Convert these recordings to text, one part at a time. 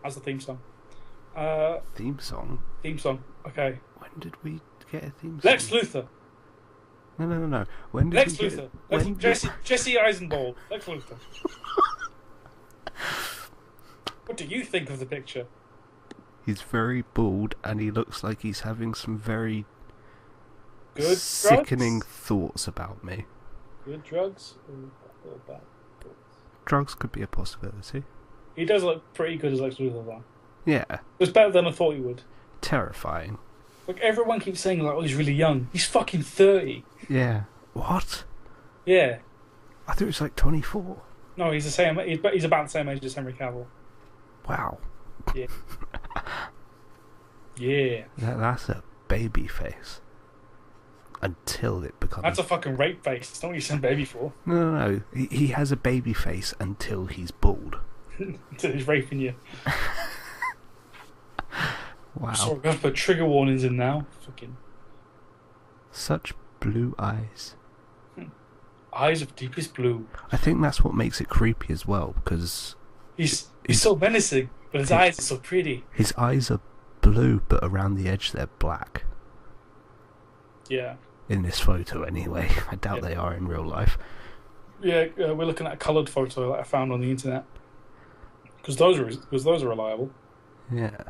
That's the theme song. Theme song? Theme song. Okay. When did we get a theme song? Lex Luthor. No. When did Lex we Luthor. get... Jesse Eisenberg. Lex Luthor. What do you think of the picture? He's very bald and he looks like he's having some very Good sickening drugs? thoughts about me. Good drugs or bad drugs? Drugs could be a possibility. He does look pretty good as Lex Luthor, though. Yeah. It's better than I thought he would. Terrifying. Like, everyone keeps saying, like, oh, he's really young. He's fucking 30. Yeah. What? Yeah. I thought it was like 24. No, he's the same. He's about the same age as Henry Cavill. Wow. Yeah. Yeah. That's a baby face. Until it becomes... That's a fucking rape face. It's not what you send baby for. No. He has a baby face until he's bald. Until he's raping you. Wow. Sorry, we have to put trigger warnings in now. Fucking Such blue eyes. eyes of deepest blue. I think that's what makes it creepy as well, because He's so menacing, but his eyes are so pretty. his eyes are blue, but around the edge they're black. Yeah. In this photo, anyway. I doubt they are in real life. Yeah, we're looking at a coloured photo that I found on the internet. Because those are reliable. Yeah.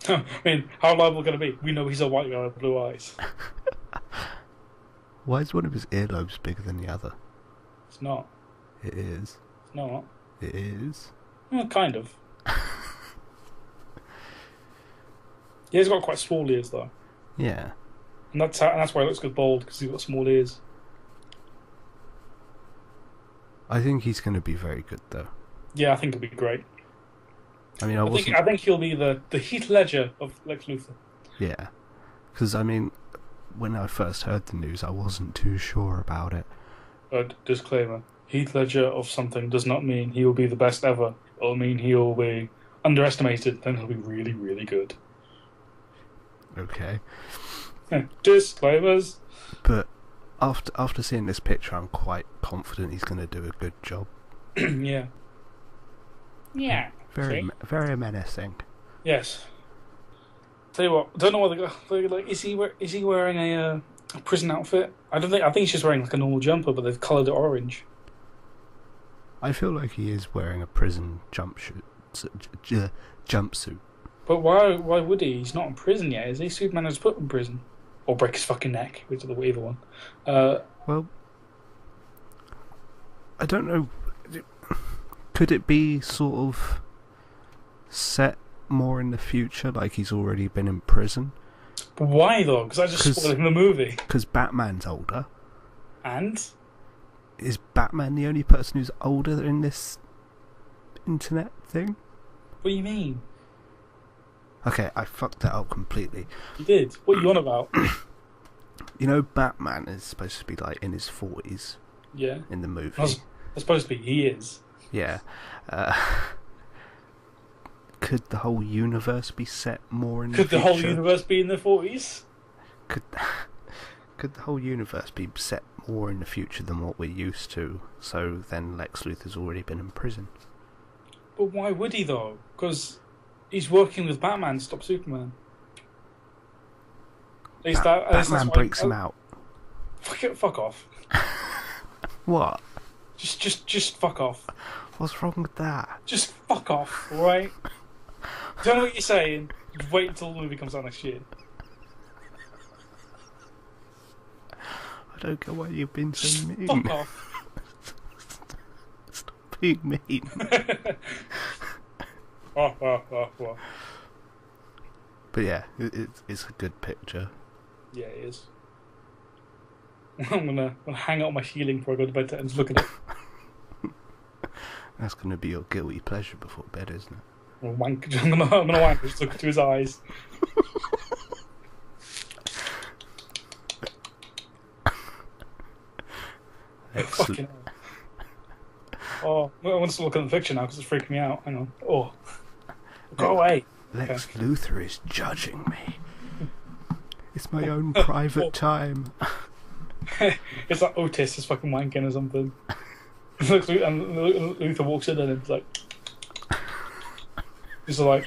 I mean, how reliable can it be? We know he's a white guy with blue eyes. Why is one of his earlobes bigger than the other? It's not. It is. It's not. It is. Well, kind of. Yeah, he's got quite small ears though, Yeah. and that's why he looks good bald, because he's got small ears. I think he's going to be very good, though. Yeah, I think it'll be great. I mean, I think he'll be the Heath Ledger of Lex Luthor. Yeah. Because, I mean, when I first heard the news, I wasn't too sure about it. Disclaimer: Heath Ledger of something does not mean he will be the best ever. It'll mean he will be underestimated, then he'll be really, really good. Okay. Disclaimers. But after seeing this picture, I'm quite confident he's going to do a good job. Yeah. Yeah. Very menacing. Yes. Tell you what, I don't know what like. Is he wearing a prison outfit? I think he's just wearing like a normal jumper, but they've coloured it orange. I feel like he is wearing a prison jumpsuit. But why would he? He's not in prison yet, is he? Superman has put him in prison. Or break his fucking neck, which is either one. Well, I don't know. Could it be sort of set more in the future, like he's already been in prison? But why though? Because I just spoiled him the movie. Because Batman's older. And? Is Batman the only person who's older in this internet thing? What do you mean? Okay, I fucked that up completely. You did? What are you on about? You know, Batman is supposed to be like in his 40s. Yeah. In the movie. That's supposed to be. He is. Yeah. Could the whole universe be set more in the future? Could the whole universe be in the 40s? Could the whole universe be set more in the future than what we're used to? So then Lex Luthor's already been in prison. But why would he though? Because he's working with Batman to stop Superman. Batman breaks him out. Fuck off. What? Just fuck off. What's wrong with that? Just fuck off, alright? Don't know what you're saying. Wait until the movie comes out next year. I don't get why you've been so Just mean. fuck off. Stop being mean. Oh. But yeah, it's a good picture. Yeah, it is. I'm gonna hang out on my ceiling before I go to bed and just look at it. That's gonna be your guilty pleasure before bed, isn't it? I'm gonna wank just look into his eyes. Fucking hell. Oh, I want to look at the picture now because it's freaking me out. Hang on. Oh, go away. Lex Luthor is judging me. It's my own private time. It's like Otis is fucking wanking or something. And Luther walks in and it's like, he's like,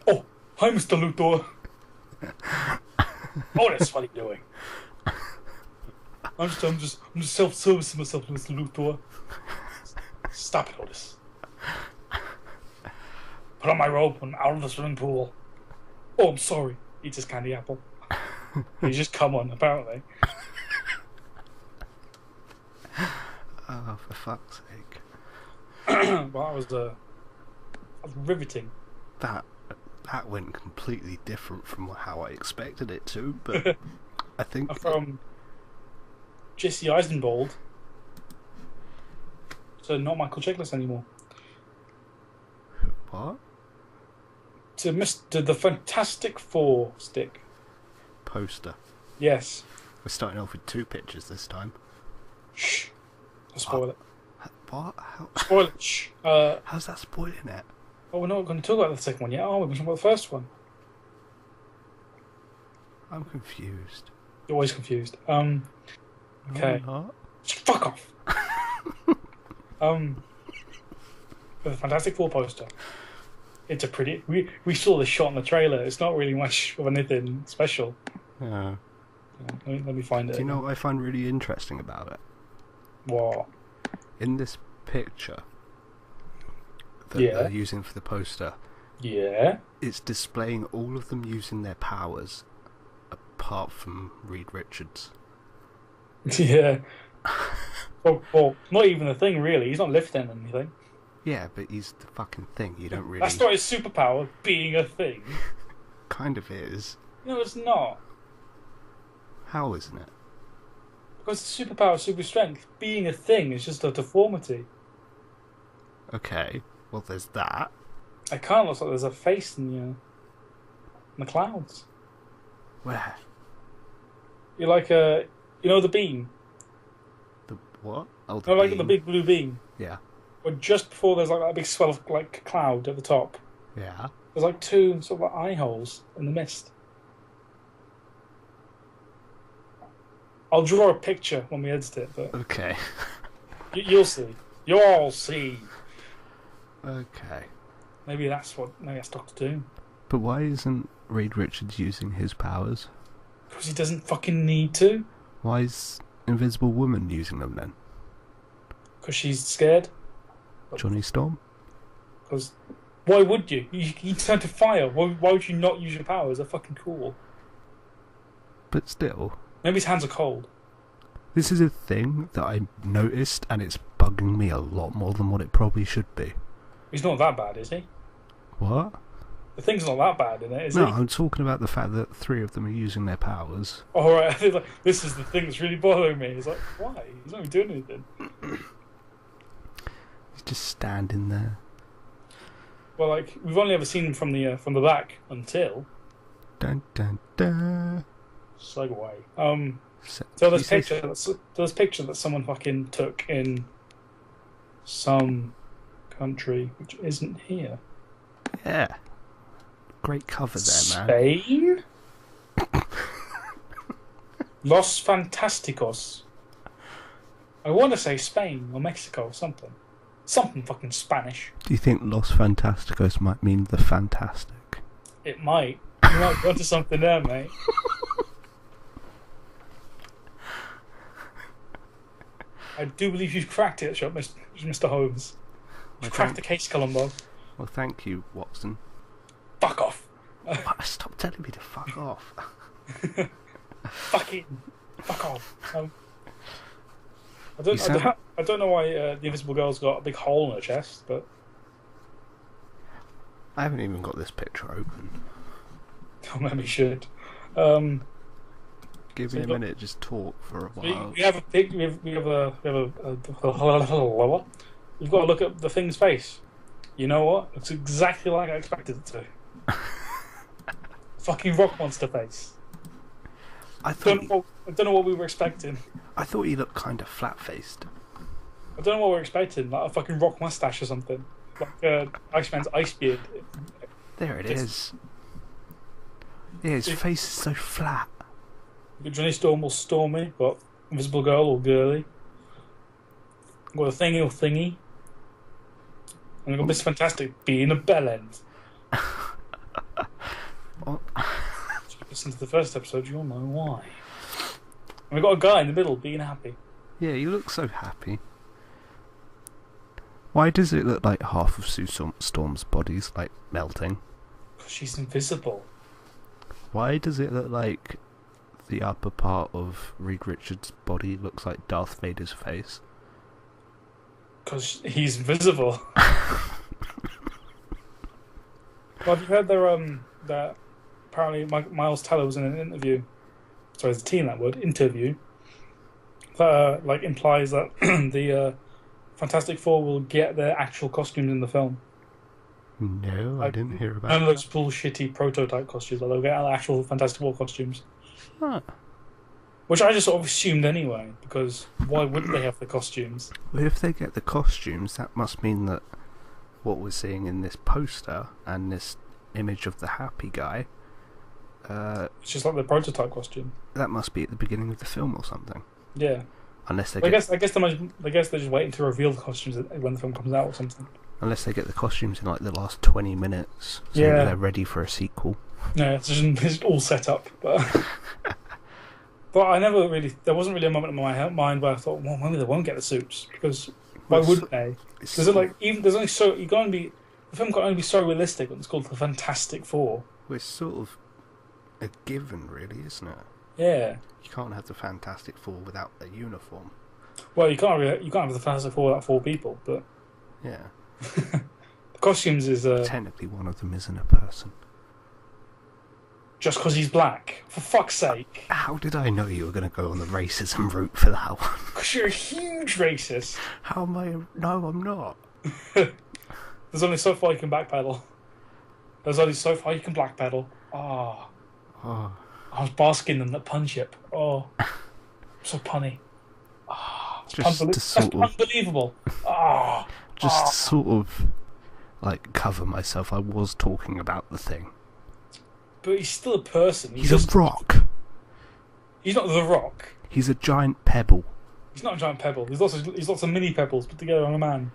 "Oh, hi, Mr. Luthor." "Oh, that's what you're doing." I'm just self-servicing myself, Mr. Luthor. Stop it, Otis. Put on my robe and out of the swimming pool. "Oh, I'm sorry." Eats his candy apple. He's just come on, apparently. Oh, for fuck's sake. Well, that was riveting. That went completely different from how I expected it to, but I think... From Jesse Eisenberg to not Michael Chiklis anymore. What? To the Fantastic Four stick. Poster. Yes. We're starting off with 2 pictures this time. Shh. I'll spoil it. What? How? Spoil it. Shh. How's that spoiling it? Well, we're not going to talk about the second one yet, are we? We're talking about the first one. I'm confused. You're always confused. No, Okay. I'm not. Fuck off. The Fantastic Four poster. It's a pretty. We saw the shot in the trailer. It's not really much of anything special. Yeah. Let me find it. Do you know what I find really interesting about it? What? In this picture that Yeah. they're using for the poster, Yeah. it's displaying all of them using their powers, apart from Reed Richards. Yeah. Well, not even a thing really. He's not lifting anything. Yeah, but he's the fucking thing. You don't really... That's not his superpower, being a thing. Kind of is. No, it's not. How isn't it? Because the superpower is super strength. Being a thing is just a deformity. Okay, well there's that. It kind of looks like there's a face in the clouds. Where? You're like you know the beam? The what? Oh, You know, like the beam? big blue beam? Yeah. But just before there's like that big swell of like cloud at the top, Yeah. there's like 2 sort of like eye holes in the mist. I'll draw a picture when we edit it, but Okay. you'll see. You'll see. Okay. Maybe that's Doctor Doom. But why isn't Reed Richards using his powers? Because he doesn't fucking need to. Why is Invisible Woman using them then? Because she's scared. Johnny Storm? Because why would you? You turn to fire. Why would you not use your powers? They're fucking cool. But still, Maybe his hands are cold. this is a thing that I noticed and it's bugging me a lot more than what it probably should be. He's not that bad, is he? What? The thing's not that bad in it, is No, he? I'm talking about the fact that 3 of them are using their powers. All right, I think like, this is the thing that's really bothering me. He's like, why? He's not even doing anything. He's just standing there. Well, like we've only ever seen him from the back until Dun dun dun. segue. So So this picture that someone fucking took in some country which isn't here. Yeah. Great cover there, man. Spain? Los Fantasticos. I want to say Spain or Mexico or something. Something fucking Spanish. Do you think Los Fantasticos might mean the fantastic? It might. You might go to something there, mate. I do believe you've cracked it, Mr. Holmes. You've cracked the case, Columbo. Well, thank you, Watson. Fuck off. Stop telling me to fuck off. Fuck off. You sound- I don't know why the Invisible Girl's got a big hole in her chest, but I haven't even got this picture open. maybe you should. Give me a minute, just talk for a while. We have a pig. We've got to look at the thing's face. You know what? It's exactly like I expected it to. Fucking rock monster face. I I don't thought know what we were expecting. he looked kind of flat-faced. I don't know what we're expecting. Like a fucking rock mustache or something. Like Iceman's ice beard. There it is. Yeah, his face is so flat. Johnny Storm or Stormy, but Invisible Girl or Girly. I've got a thingy. And I've got Mr. Fantastic being a bellend. Oh. If you listen to the first episode, you'll know why. And we've got a guy in the middle being happy. Yeah, you look so happy. Why does it look like half of Sue Storm's body's like melting? Because she's invisible. Why does it look like the upper part of Reed Richards' body looks like Darth Vader's face? Because he's invisible. Well, have you heard that apparently Miles Teller was in an interview. Sorry, it's a T in that word, interview. That like implies that the Fantastic Four will get their actual costumes in the film. No, I didn't hear about None of those bullshitty prototype costumes. They'll get actual Fantastic Four costumes. Huh. Which I just sort of assumed anyway, because why wouldn't they have the costumes? Well, if they get the costumes, that must mean that what we're seeing in this poster and this image of the happy guy, It's just like the prototype costume. that must be at the beginning of the film or something. Yeah. Unless they I get, guess they're just waiting to reveal the costumes when the film comes out or something. unless they get the costumes in like the last 20 minutes, so Yeah. they're ready for a sequel. No, it's just all set up. But but I never really. There wasn't really a moment in my mind where I thought, well, maybe they won't get the suits because why Well, wouldn't they? It's Because like even there's only so you can't be. The film can only be so realistic when it's called the Fantastic Four. Well, it's sort of a given, really, isn't it? Yeah. You can't have the Fantastic Four without a uniform. Well, you can't have the Fantastic Four without 4 people, but Yeah. the costumes is Technically, one of them isn't a person. just because he's black. For fuck's sake. How did I know you were going to go on the racism route for that one? Because you're a huge racist. How am I? No, I'm not. There's only so far you can backpedal. There's only so far you can backpedal. Ah. Oh, I was basking in that pun chip. Oh, so punny. just to That's sort of, unbelievable. Ah, just to sort of, like cover myself. I was talking about the thing. but he's still a person. He's a rock. He's not the Rock. He's a giant pebble. He's not a giant pebble. There's lots of mini pebbles put together on a man.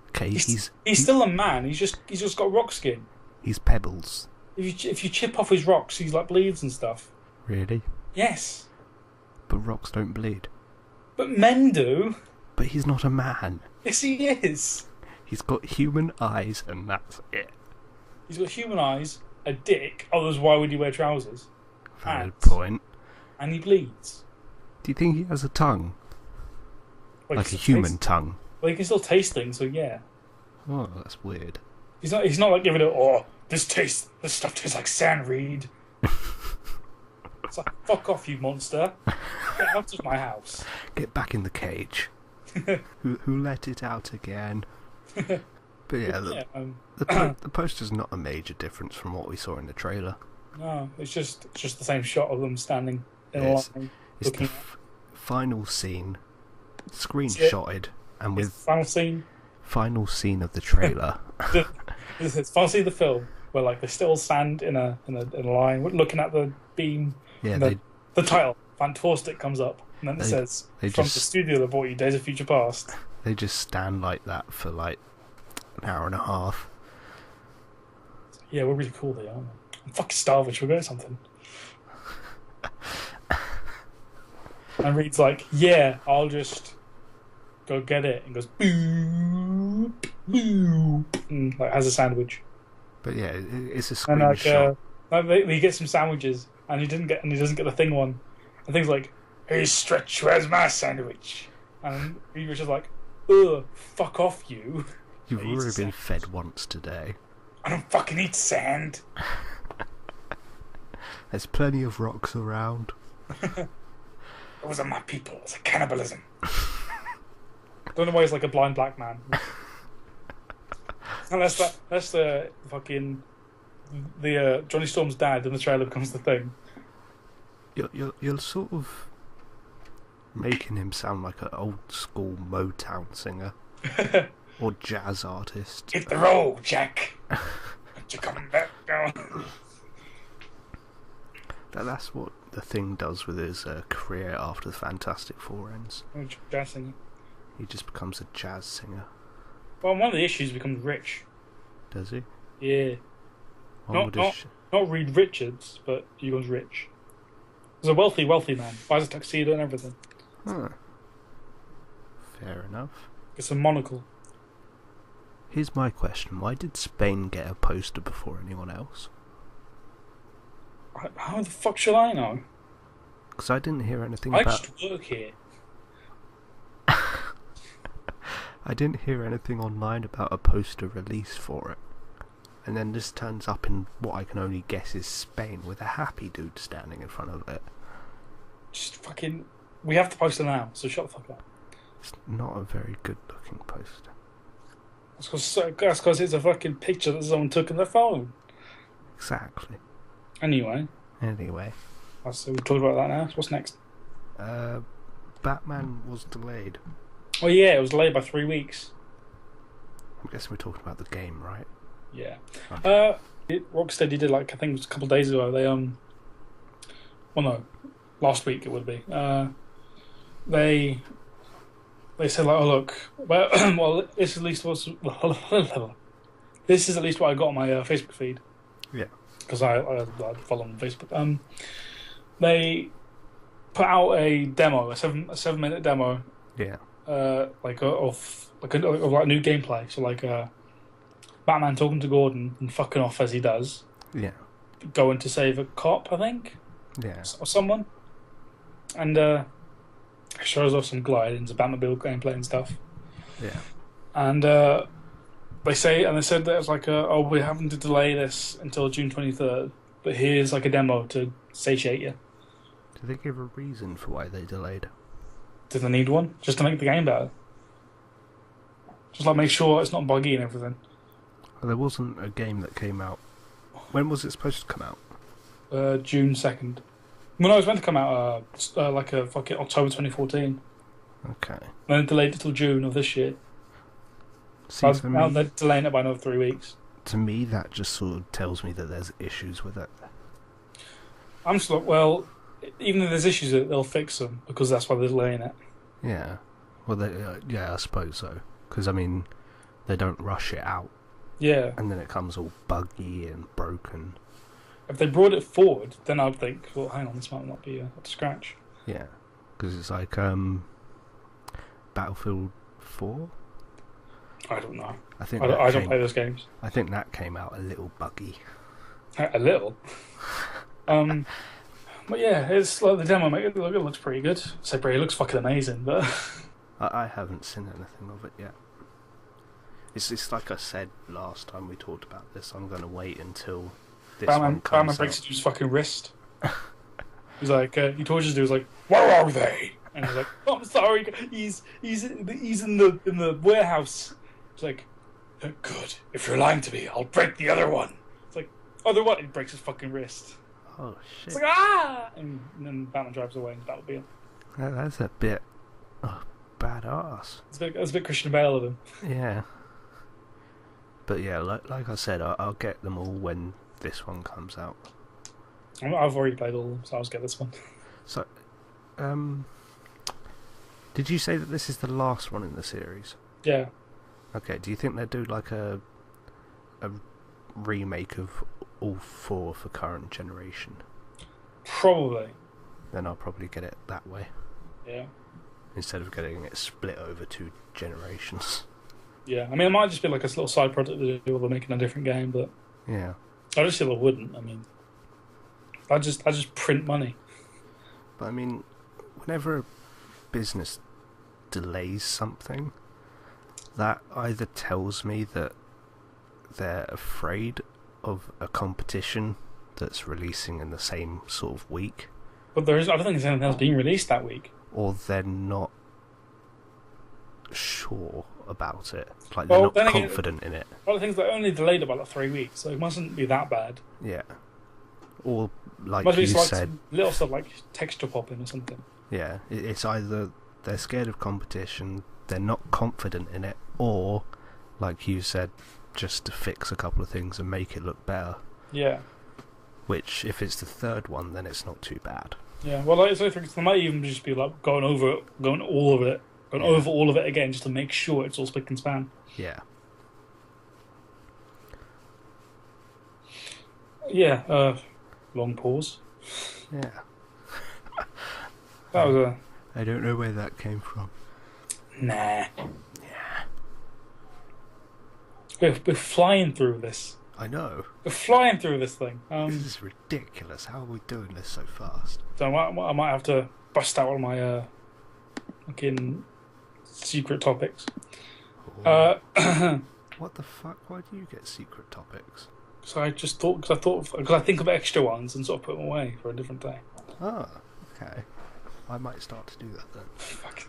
Okay, He's still a man. He's just got rock skin. he's pebbles. If you chip off his rocks, he's like bleeds and stuff. Really? Yes, But rocks don't bleed. but men do. But he's not a man. Yes, he is. He's got human eyes, and that's it. He's got human eyes, a dick. Otherwise, why would he wear trousers? Valid And- point. And he bleeds. Do you think he has a tongue? Well, he Like a can still human taste- tongue? Well, he can still taste things, so yeah. Oh, that's weird. He's not like giving it. Oh, this stuff tastes like sand, Reed. It's like, fuck off, you monster! Get out of my house. Get back in the cage. who let it out again? But yeah, Yeah, the poster's not a major difference from what we saw in the trailer. no, it's just the same shot of them standing in a Yes. line. It's the Looking final scene, screenshotted, and It's with the final scene. final scene of the trailer. It's final scene of the film where like they still stand in a line, looking at the beam. Yeah, And the title Fantastic comes up, and then it says they from just- the studio that brought you Days of Future Past. they just stand like that for like an hour and a half. Yeah, we're really cool. They are. I'm fucking starving. Should we go get something? And Reed's like, yeah, I'll just go get it. And goes, boop, boop. And like, has a sandwich. But yeah, it's a And screenshot. he gets some sandwiches. And he doesn't get the thing one. And things like, hey, Stretch, where's my sandwich? And Reed was just like, ugh, fuck off, you. You've Eat already been sand. fed once today. I don't fucking eat sand. There's plenty of rocks around. Those are my people. It's a cannibalism. Don't know why he's like a blind black man. And that's the fucking Johnny Storm's dad in the trailer becomes the thing. You're sort of making him sound like an old school Motown singer or jazz artist. Hit the road, Jack. Aren't you coming back down? That's what the Thing does with his career after the Fantastic Four ends. Jazz singer. He just becomes a jazz singer. Well, one of the issues becomes rich. Does he? Yeah. One would have Not Reed Richards, but he becomes rich. He's a wealthy man. Buys a tuxedo and everything. Huh. Fair enough. Gets a monocle. Here's my question. Why did Spain get a poster before anyone else? How the fuck should I know? Because I didn't hear anything I about... just work here. I didn't hear anything online about a poster release for it. And then this turns up in what I can only guess is Spain with a happy dude standing in front of it. Just fucking... We have to post it now, so shut the fuck up. It's not a very good looking poster. That's because it's a fucking picture that someone took on their phone. Exactly. Anyway. So we've talked about that now. So what's next? Batman was delayed. Oh yeah, it was delayed by 3 weeks. I'm guessing we're talking about the game, right? Yeah. Okay. Rocksteady did, like, I think it was a couple of days ago. They well, no, last week it would be. They said, like, oh look, well, this is at least what I got on my Facebook feed. Yeah. Because I follow them on Facebook. They put out a demo, a 7-minute demo. Yeah. Of new gameplay. So like Batman talking to Gordon and fucking off as he does. Yeah. Going to save a cop, I think. Yeah. Or someone. And shows off some gliding, some Batmobile gameplay and stuff. Yeah. And they said that it's like we're having to delay this until June 23rd, but here's like a demo to satiate you. Did they give a reason for why they delayed? Did they need one? Just to make the game better. Just like make sure it's not buggy and everything. Well, there wasn't a game that came out. When was it supposed to come out? June 2nd. Well, no, it was meant to come out like a fucking October 2014. Okay. And then it delayed it till June of this year. See, Now they're delaying it by another 3 weeks. To me, that just sort of tells me that there's issues with it. I'm just like, well, even if there's issues with it, they'll fix them because that's why they're delaying it. Yeah. Well, yeah, I suppose so. Because, I mean, they don't rush it out. Yeah. And then it comes all buggy and broken. If they brought it forward, then I'd think, well, hang on, this might not be up to scratch. Yeah. Because it's like Battlefield 4? I don't know. I don't play those games. I think that came out a little buggy. A little. But yeah, it's like the demo. It looks pretty good. It looks fucking amazing, but I haven't seen anything of it yet. It's like I said last time we talked about this. I'm going to wait until this one comes Batman out. breaks into his fucking wrist. He's like, he tortures dude. He's like, where are they? And he's like, oh, I'm sorry. He's in the warehouse. It's like, good. If you're lying to me, I'll break the other one. It's like, other what? He breaks his fucking wrist. Oh shit! It's like and then Batman drives away in his Batmobile. That's a bit badass. It's a bit Christian Bale of him. Yeah. But yeah, like I said, I'll get them all when this one comes out. I've already played all of them, so I'll just get this one. So, did you say that this is the last one in the series? Yeah. Okay, do you think they'll do like a remake of all 4 for current generation? Probably. Then I'll probably get it that way. Yeah. Instead of getting it split over 2 generations. Yeah, I mean, it might just be like a little side project to do while they're making a different game, but yeah, I just feel I wouldn't. I mean, I just print money. But I mean, whenever a business delays something, that either tells me that they're afraid of a competition that's releasing in the same sort of week. But I don't think there's anything else being released that week. Or they're not sure about it. Like, they're not confident in it. Well, the things that only delayed about like 3 weeks, so it mustn't be that bad. Yeah. Or, like must you be like said... little stuff like texture popping or something. Yeah, it's either they're scared of competition, they're not confident in it, or, like you said, just to fix a couple of things and make it look better. Yeah. Which, if it's the third one, then it's not too bad. Yeah, well, like, so they might even just be like going all of it gone over all of it again just to make sure it's all spick and span. Yeah. Yeah, long pause. Yeah. That was a... I don't know where that came from. Nah. Yeah. We're flying through this. I know. We're flying through this thing. This is ridiculous. How are we doing this so fast? So I might have to bust out all my fucking secret topics. Oh. What the fuck? Why do you get secret topics? So I just thought, because I think of extra ones and sort of put them away for a different day. Oh, okay. I might start to do that then. Fuck.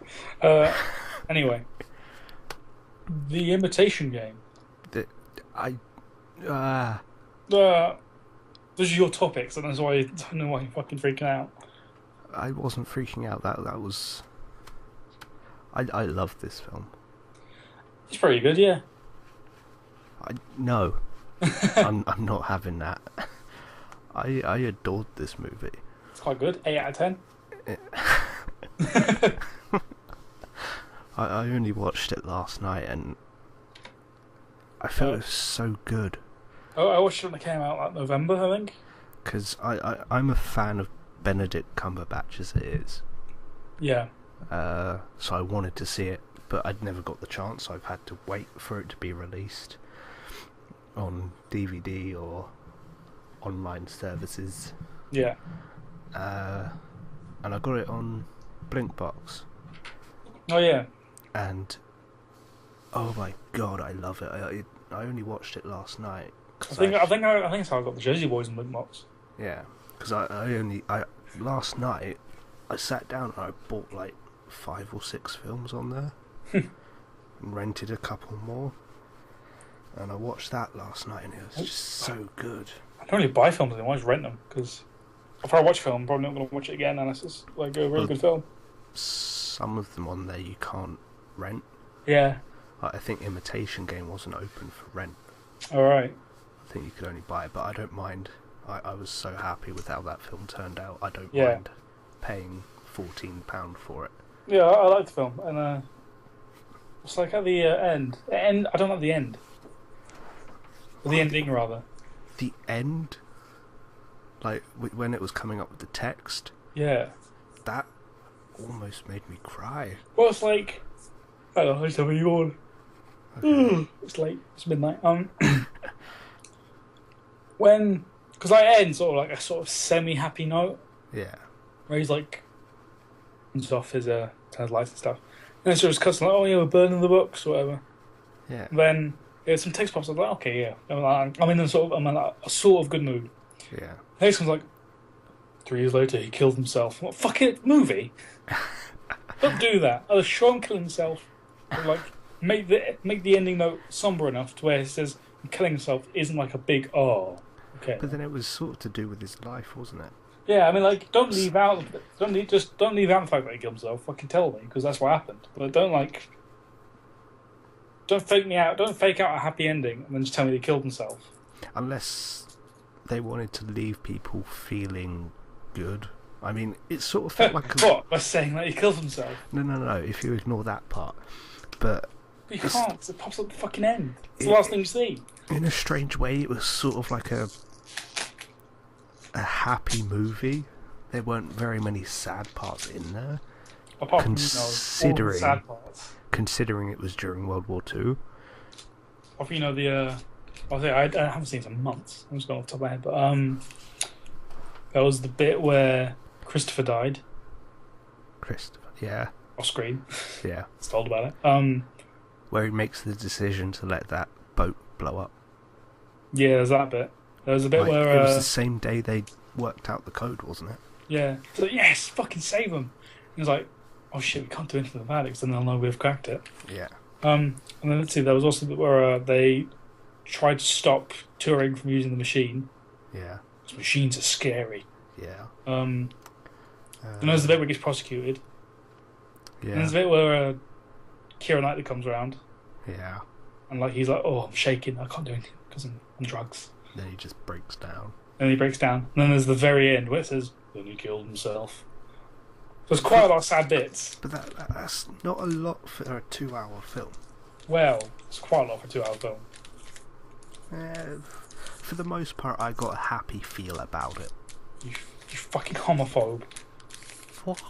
Anyway, The Imitation Game. Those are your topics, and that's why I don't know why you're fucking freaking out. I wasn't freaking out. That was. I love this film. It's pretty good, yeah. No, I'm not having that. I adored this movie. It's quite good. 8 out of 10. I only watched it last night and I felt it was so good. Oh, I watched it when it came out like November, I think. Because I'm a fan of Benedict Cumberbatch as it is. Yeah. So I wanted to see it, but I'd never got the chance. So I've had to wait for it to be released on DVD or online services. Yeah. And I got it on Blinkbox. Oh yeah. And oh my god, I love it. I only watched it last night. I think that's how I got the Jersey Boys in Blinkbox. Yeah, because last night I sat down and I bought like 5 or 6 films on there, and rented a couple more, and I watched that last night and it was just so good. I don't really buy films anymore. I just rent them because if I watch a film, I'm probably not going to watch it again unless it's like a really good film. Some of them on there you can't rent. Yeah. I think Imitation Game wasn't open for rent. Alright. I think you could only buy it, but I don't mind. I was so happy with how that film turned out. I don't Yeah. mind paying £14 for it. Yeah, I like the film, and it's like at the end. I don't like the end. Or the ending, rather. The end, like when it was coming up with the text, Yeah. that almost made me cry. Well, it's like I don't know. I just have a yawn. Okay. It's late. It's midnight. Because I end sort of like a sort of semi-happy note Yeah. where he's like, turns off his lights and stuff, and then sort of cuts like, oh yeah, we're burning the books or whatever. Yeah. And then some text pops. I'm like, okay, yeah. I'm in a sort of good mood. Yeah. Next one's like, 3 years later, he killed himself. What fucking movie? Don't do that. Either show him killing himself, or like make the ending note somber enough to where it says killing himself isn't like a big okay. But then it was sort of to do with his life, wasn't it? Yeah, I mean, like, don't leave out the fact that he killed himself. Fucking tell me, because that's what happened. But don't fake me out. Don't fake out a happy ending and then just tell me he killed himself. Unless they wanted to leave people feeling good. I mean, it sort of felt like what? By saying that he killed himself? No. If you ignore that part, but you can't. 'Cause it pops up at the fucking end. It's the last thing you see. In a strange way, it was sort of like a happy movie. There weren't very many sad parts in there. Apart from all the sad parts. Considering it was during World War II. I haven't seen it in months. I'm just going off the top of my head, but that was the bit where Christopher died. Christopher, yeah. Off screen. Yeah. It's told about it. Where he makes the decision to let that boat blow up. Yeah, there's that bit. There was a bit where it was the same day they worked out the code, wasn't it? Yeah. So yes, fucking save them. He was like, oh shit, we can't do anything about it because then they'll know we've cracked it. Yeah. And then let's see, there was also the bit where they tried to stop Turing from using the machine. Yeah. Because machines are scary. Yeah. And there's the bit where he gets prosecuted. Yeah. And there's a bit where Keira Knightley comes around. Yeah. And like he's like, oh, I'm shaking. I can't do anything because I'm on drugs. Then he just breaks down. And he breaks down. And then there's the very end where it says, then he killed himself. There's quite a lot of sad bits. But that's not a lot for a 2-hour film. Well, it's quite a lot for a 2-hour film. For the most part, I got a happy feel about it. You fucking homophobe. What?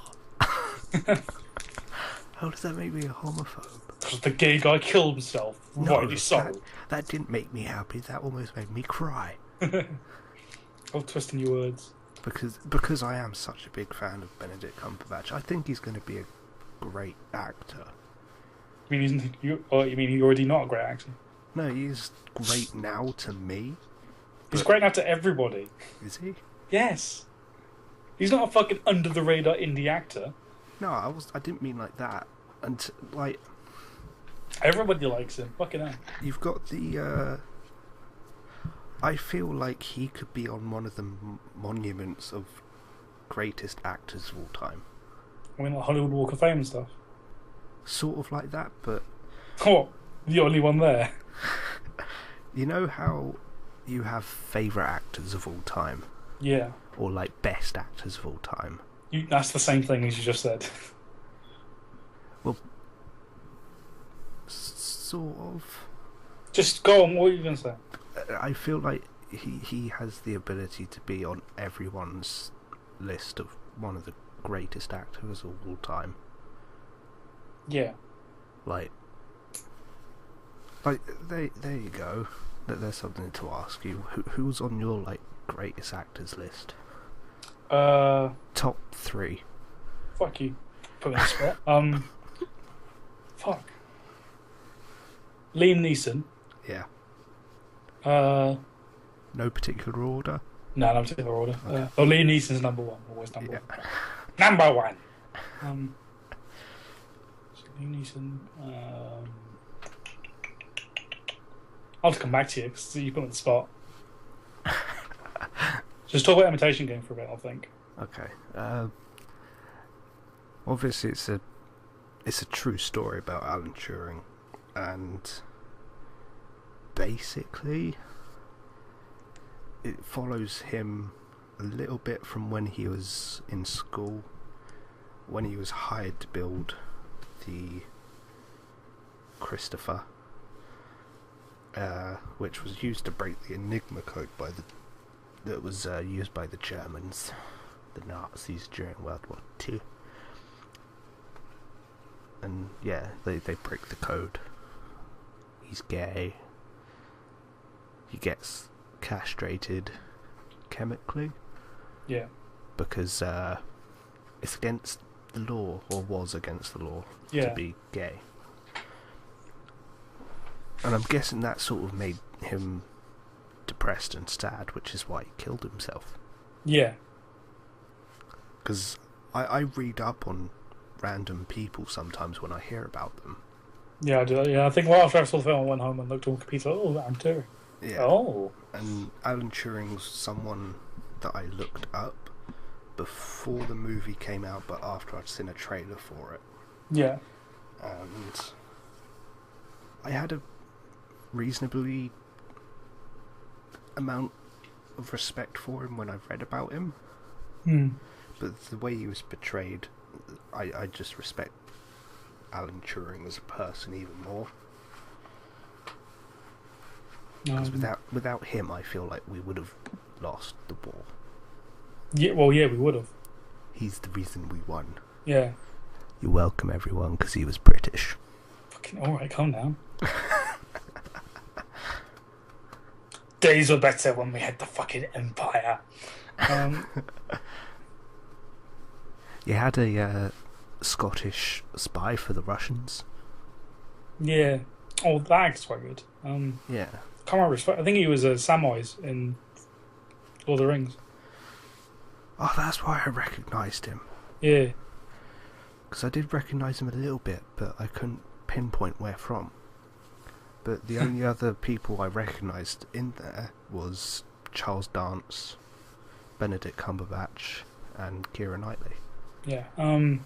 How does that make me a homophobe? Because the gay guy killed himself. Rightly so. That didn't make me happy. That almost made me cry. I'm twisting your words. Because I am such a big fan of Benedict Cumberbatch. I think he's going to be a great actor. You mean he's already not a great actor? No, he's great now to me. He's great now to everybody. Is he? Yes. He's not a fucking under the radar indie actor. No, I didn't mean like that. And like, everybody likes him. Fucking hell. You've got the. I feel like he could be on one of the monuments of greatest actors of all time. I mean, like Hollywood Walk of Fame and stuff. Sort of like that, but. What? The only one there. You know how you have favourite actors of all time? Yeah. Or like best actors of all time? That's the same thing as you just said. Well, sort of. Just go on, what are you going to say? I feel like he has the ability to be on everyone's list of one of the greatest actors of all time. Yeah. Like there you go. There's something to ask you. Who's on your like greatest actors list? Top 3. Fuck you. Put me on the spot. Fuck. Liam Neeson. Yeah. No particular order? No particular order. Okay. Liam Neeson's number 1. Always number 1. Number 1! So Liam Neeson. I'll have to come back to you because you put me on the spot. Just talk about Imitation Game for a bit, I think. Okay. Obviously, it's a true story about Alan Turing, and basically, it follows him a little bit from when he was in school, when he was hired to build the Christopher, which was used to break the Enigma code that was used by the Germans, the Nazis during World War II. And yeah, they break the code. He's gay. He gets castrated chemically. Yeah. Because it's against the law, or was against the law, to be gay. And I'm guessing that sort of made him depressed and sad, which is why he killed himself. Yeah. Because I read up on random people sometimes when I hear about them. Yeah, I do. Yeah, I think after I saw the film, I went home and looked on Wikipedia. Oh, Alan Turing. Yeah. Oh. And Alan Turing's someone that I looked up before the movie came out, but after I'd seen a trailer for it. Yeah. And I had a reasonably amount of respect for him when I read about him. But the way he was portrayed, I just respect Alan Turing as a person even more. Because without him, I feel like we would have lost the war. Yeah, well, yeah, we would have. He's the reason we won. Yeah. You're welcome, everyone, because he was British. Fucking alright, calm down. Days were better when we had the fucking Empire. You had a Scottish spy for the Russians. Yeah. Oh, that actor's quite good. Yeah. Can't remember his. I think he was Samwise in Lord of the Rings. Oh, that's why I recognised him. Yeah. Because I did recognise him a little bit, but I couldn't pinpoint where from. But the only other people I recognised in there was Charles Dance, Benedict Cumberbatch, and Keira Knightley. Yeah. I'm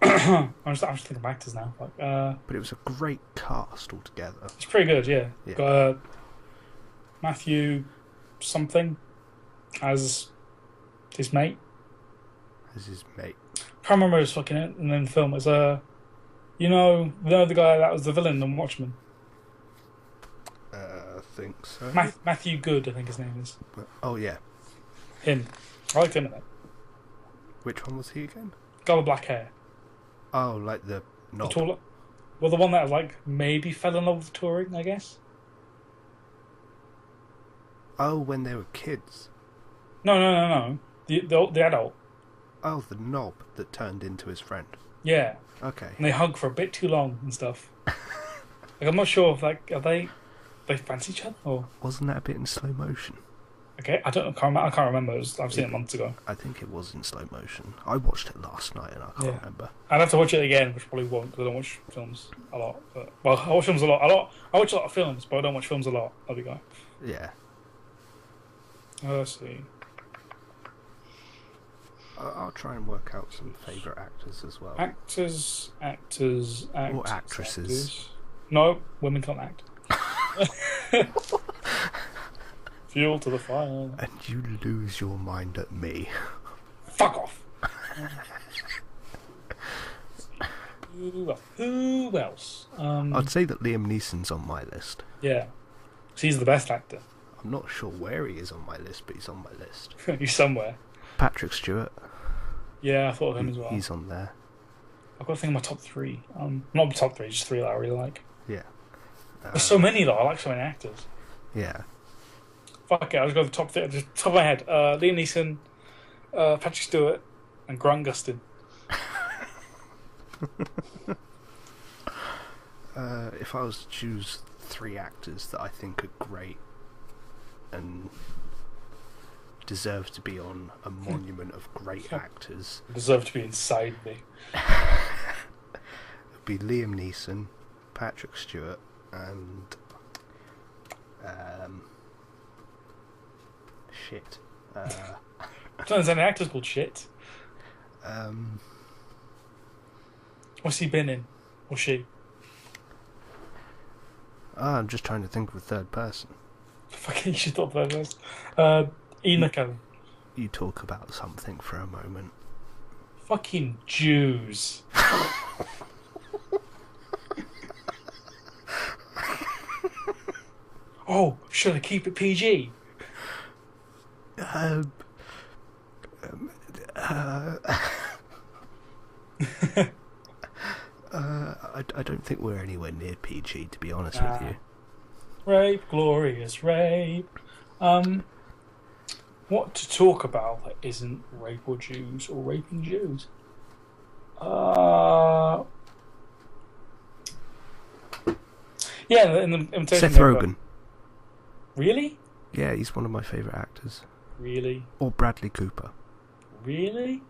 just thinking of actors now. But it was a great cast altogether. It's pretty good, yeah. Yeah. Got Matthew something as his mate. As his mate. can't remember his fucking name in the film. It's the guy that was the villain in Watchmen. I think so. Matthew Good, I think his name is. Oh yeah. Him. I liked him in it. Which one was he again? Guy with black hair. Oh, like the knob. The taller. Well, the one that like maybe fell in love with touring, I guess. Oh, when they were kids. No. The adult. Oh, the knob that turned into his friend. Yeah. Okay. And they hug for a bit too long and stuff. Like I'm not sure if like they fancy each other or. Wasn't that a bit in slow motion? Okay, I can't remember. I've seen it months ago. I think it was in slow motion. I watched it last night and I can't remember. I'd have to watch it again, which probably won't because I don't watch films a lot. But, well, I watch films a lot. I watch a lot of films, but I don't watch films a lot. There we go. Yeah. Let's see. I'll try and work out some favourite actors as well. Actors. Or actresses. Actors. No, women can't act. Fuel to the fire. And you lose your mind at me. Fuck off. Who else? I'd say that Liam Neeson's on my list. Yeah. He's the best actor. I'm not sure where he is on my list, but he's on my list. He's somewhere. Patrick Stewart. Yeah, I thought of him as well. He's on there. I've got to think of my top three. Not the top three, just three that I really like. Yeah. There's so many though. I like so many actors. Yeah. Fuck it, I'll just go to the top three. Just top of my head. Liam Neeson, Patrick Stewart, and Grant Gustin. If I was to choose three actors that I think are great and deserve to be on a monument of great actors, Deserve to be inside me. it'd be Liam Neeson, Patrick Stewart, and shit. There's an actor's called shit. What's he been in? Or she? I'm just trying to think of a third person. Fucking you should thought that was. Ian McKellen. You talk about something for a moment. Fucking Jews. Oh, should I keep it PG? I don't think we're anywhere near PG, to be honest with you. Rape, glorious rape. What to talk about that isn't rape or Jews or raping Jews? Yeah, in the Imitation Seth Neighbor. Rogen. Really? Yeah, he's one of my favourite actors. Really? Or Bradley Cooper. Really?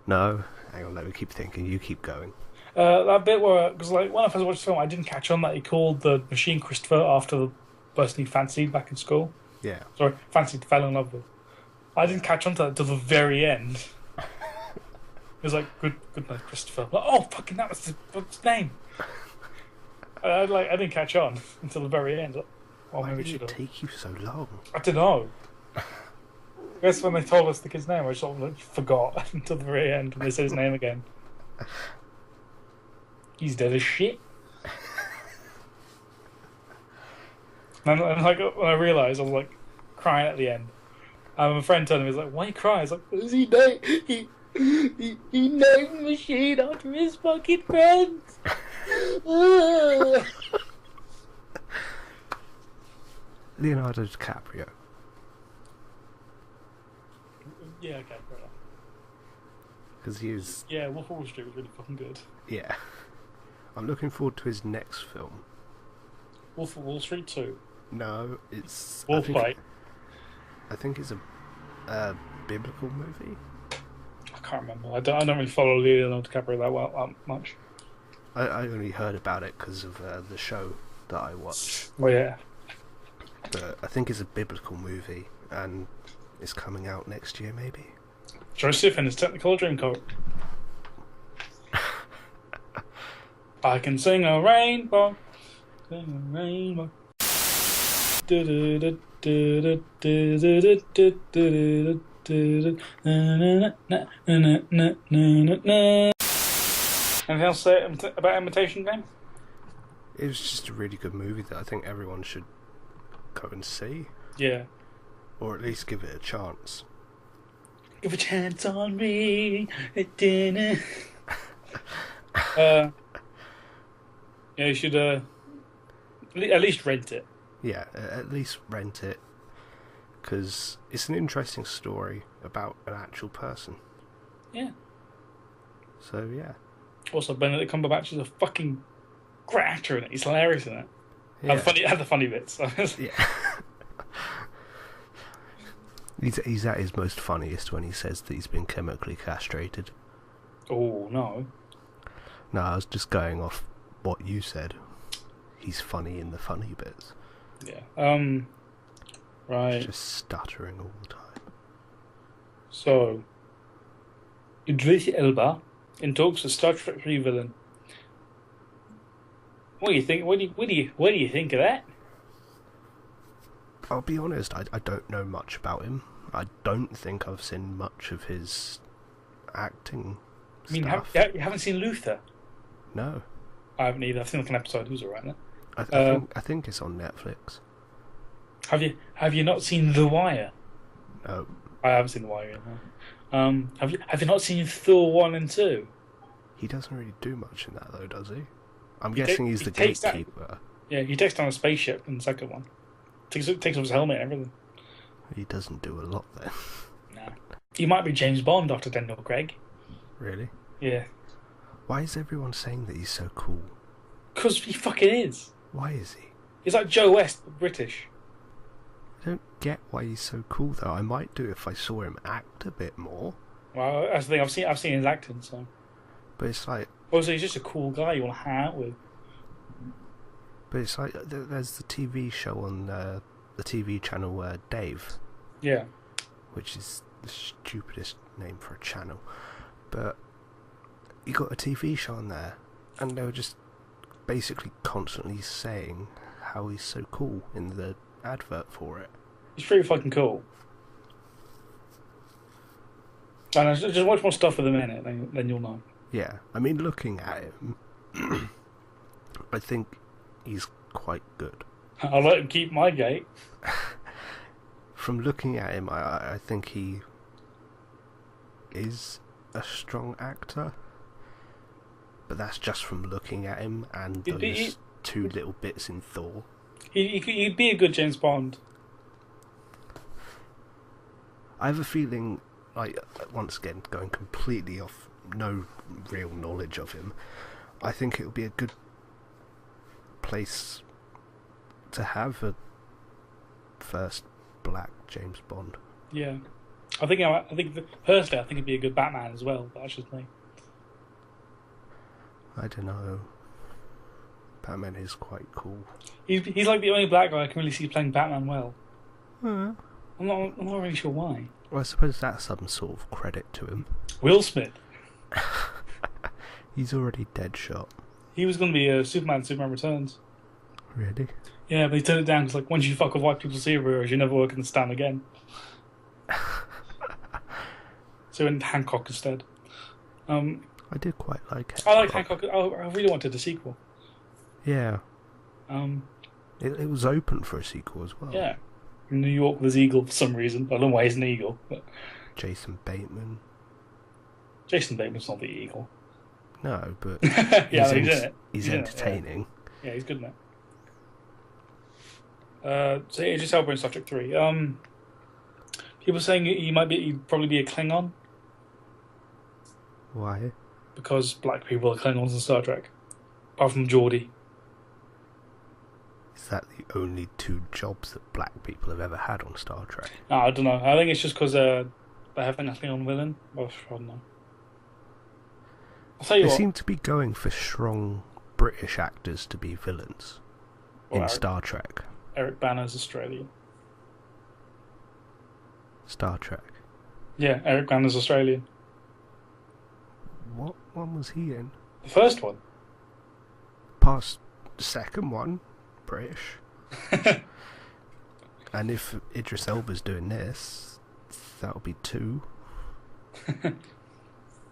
No, hang on, let me keep thinking. You keep going. That bit where, because like when I first watched the film, I didn't catch on that he called the machine Christopher after the person he fancied back in school. Yeah. Sorry, fancied, fell in love with. I didn't catch on to that till the very end. It was like, good night, Christopher. Like, oh, fucking, that was what's his name? I didn't catch on until the very end. Why did it take you so long? I don't know. I guess when they told us the kid's name, I just sort of forgot until the very end when they said his name again. He's dead as shit. And like when I realised, I was like crying at the end. And my friend told me, he was like, "Why are you crying?" I was like, "Because he named the machine after his fucking friends." Leonardo DiCaprio. Yeah, okay, fair enough. Because he was... Yeah, Wolf of Wall Street was really fucking good. Yeah. I'm looking forward to his next film. Wolf of Wall Street 2. No, it's... Wolf Fight. I think it's a biblical movie. I can't remember. I don't really follow Leonardo DiCaprio that much. I only heard about it because of the show that I watched. Oh yeah. But I think it's a biblical movie, and it's coming out next year, maybe. Joseph and his Technicolor Dreamcoat. I can sing a rainbow, sing a rainbow. Anything else to say about Imitation Game? It was just a really good movie that I think everyone should go and see, Yeah. or at least give it a chance. Give a chance on me. Yeah, you should at least rent it. Yeah, at least rent it, because it's an interesting story about an actual person. Yeah. So yeah. Also, Benedict Cumberbatch is a fucking great actor in it. He's hilarious in it. Yeah. Had the funny bits. Yeah. He's at his most funniest when he says that he's been chemically castrated. Oh, no. No, I was just going off what you said. He's funny in the funny bits. Yeah. Right. Just stuttering all the time. So, Idris Elba in talks with Star Trek 3 villain. What do you think? What do you think of that? I'll be honest, I don't know much about him. I don't think I've seen much of his acting stuff. You haven't seen Luther? No. I haven't either. I've seen like an episode. It was alright then. I think it's on Netflix. Have you not seen The Wire? No. I haven't seen The Wire yet. No. Have you not seen Thor 1 and 2? He doesn't really do much in that though, does he? I'm guessing he's the takes gatekeeper. Yeah, he takes down a spaceship in the second one. Takes off his helmet and everything. He doesn't do a lot then. Nah. He might be James Bond after Daniel Craig. Really? Yeah. Why is everyone saying that he's so cool? Because he fucking is. Why is he? He's like Joe West, but British. I don't get why he's so cool though. I might do if I saw him act a bit more. Well, that's the thing. I've seen his acting, so. But it's like. Also, he's just a cool guy you want to hang out with. But it's like there's the TV show on the TV channel Dave. Yeah. Which is the stupidest name for a channel. But you got a TV show on there, and they were just basically constantly saying how he's so cool in the advert for it. He's pretty fucking cool. And just watch more stuff with him in it, then you'll know. Yeah, I mean, looking at him, I think he's quite good. I'll let him keep my gate. From looking at him, I think he is a strong actor. But that's just from looking at him and those two little bits in Thor. He'd be a good James Bond. I have a feeling, like, once again, going completely off, no real knowledge of him, I think it would be a good place to have a first black James Bond. Yeah. Personally, I think it'd be a good Batman as well, but that's just me. I don't know. Batman is quite cool. He's like the only black guy I can really see playing Batman well. Hmm. I'm not really sure why. Well, I suppose that's some sort of credit to him. Will Smith. He's already Deadshot. He was going to be Superman Returns. Really? Yeah, but he turned it down because, like, once you fuck with white people's heroes, you're never working the stand again. So he went Hancock instead. I did quite like it. I like Hancock. I really wanted a sequel. Yeah. It was open for a sequel as well. Yeah. In New York with his eagle for some reason. I don't know why he's an eagle. But Jason Bateman. Jason Bateman's not the eagle. No, but yeah, he's in it. He's entertaining. Yeah, he's good in it. So yeah, just Elba in Star Trek 3. People saying he'd probably be a Klingon. Why? Because black people are Klingons in Star Trek. Apart from Geordi. Is that the only two jobs that black people have ever had on Star Trek? No, I don't know. I think it's just because they have a Klingon villain. Well, I don't know. I'll tell you they what. seem to be going for strong British actors to be villains in Star Trek. Eric Banner's Australian. Star Trek? Yeah, Eric Banner's Australian. What one was he in? The first one. Past the second one, British. And if Idris Elba's doing this, that'll be 2.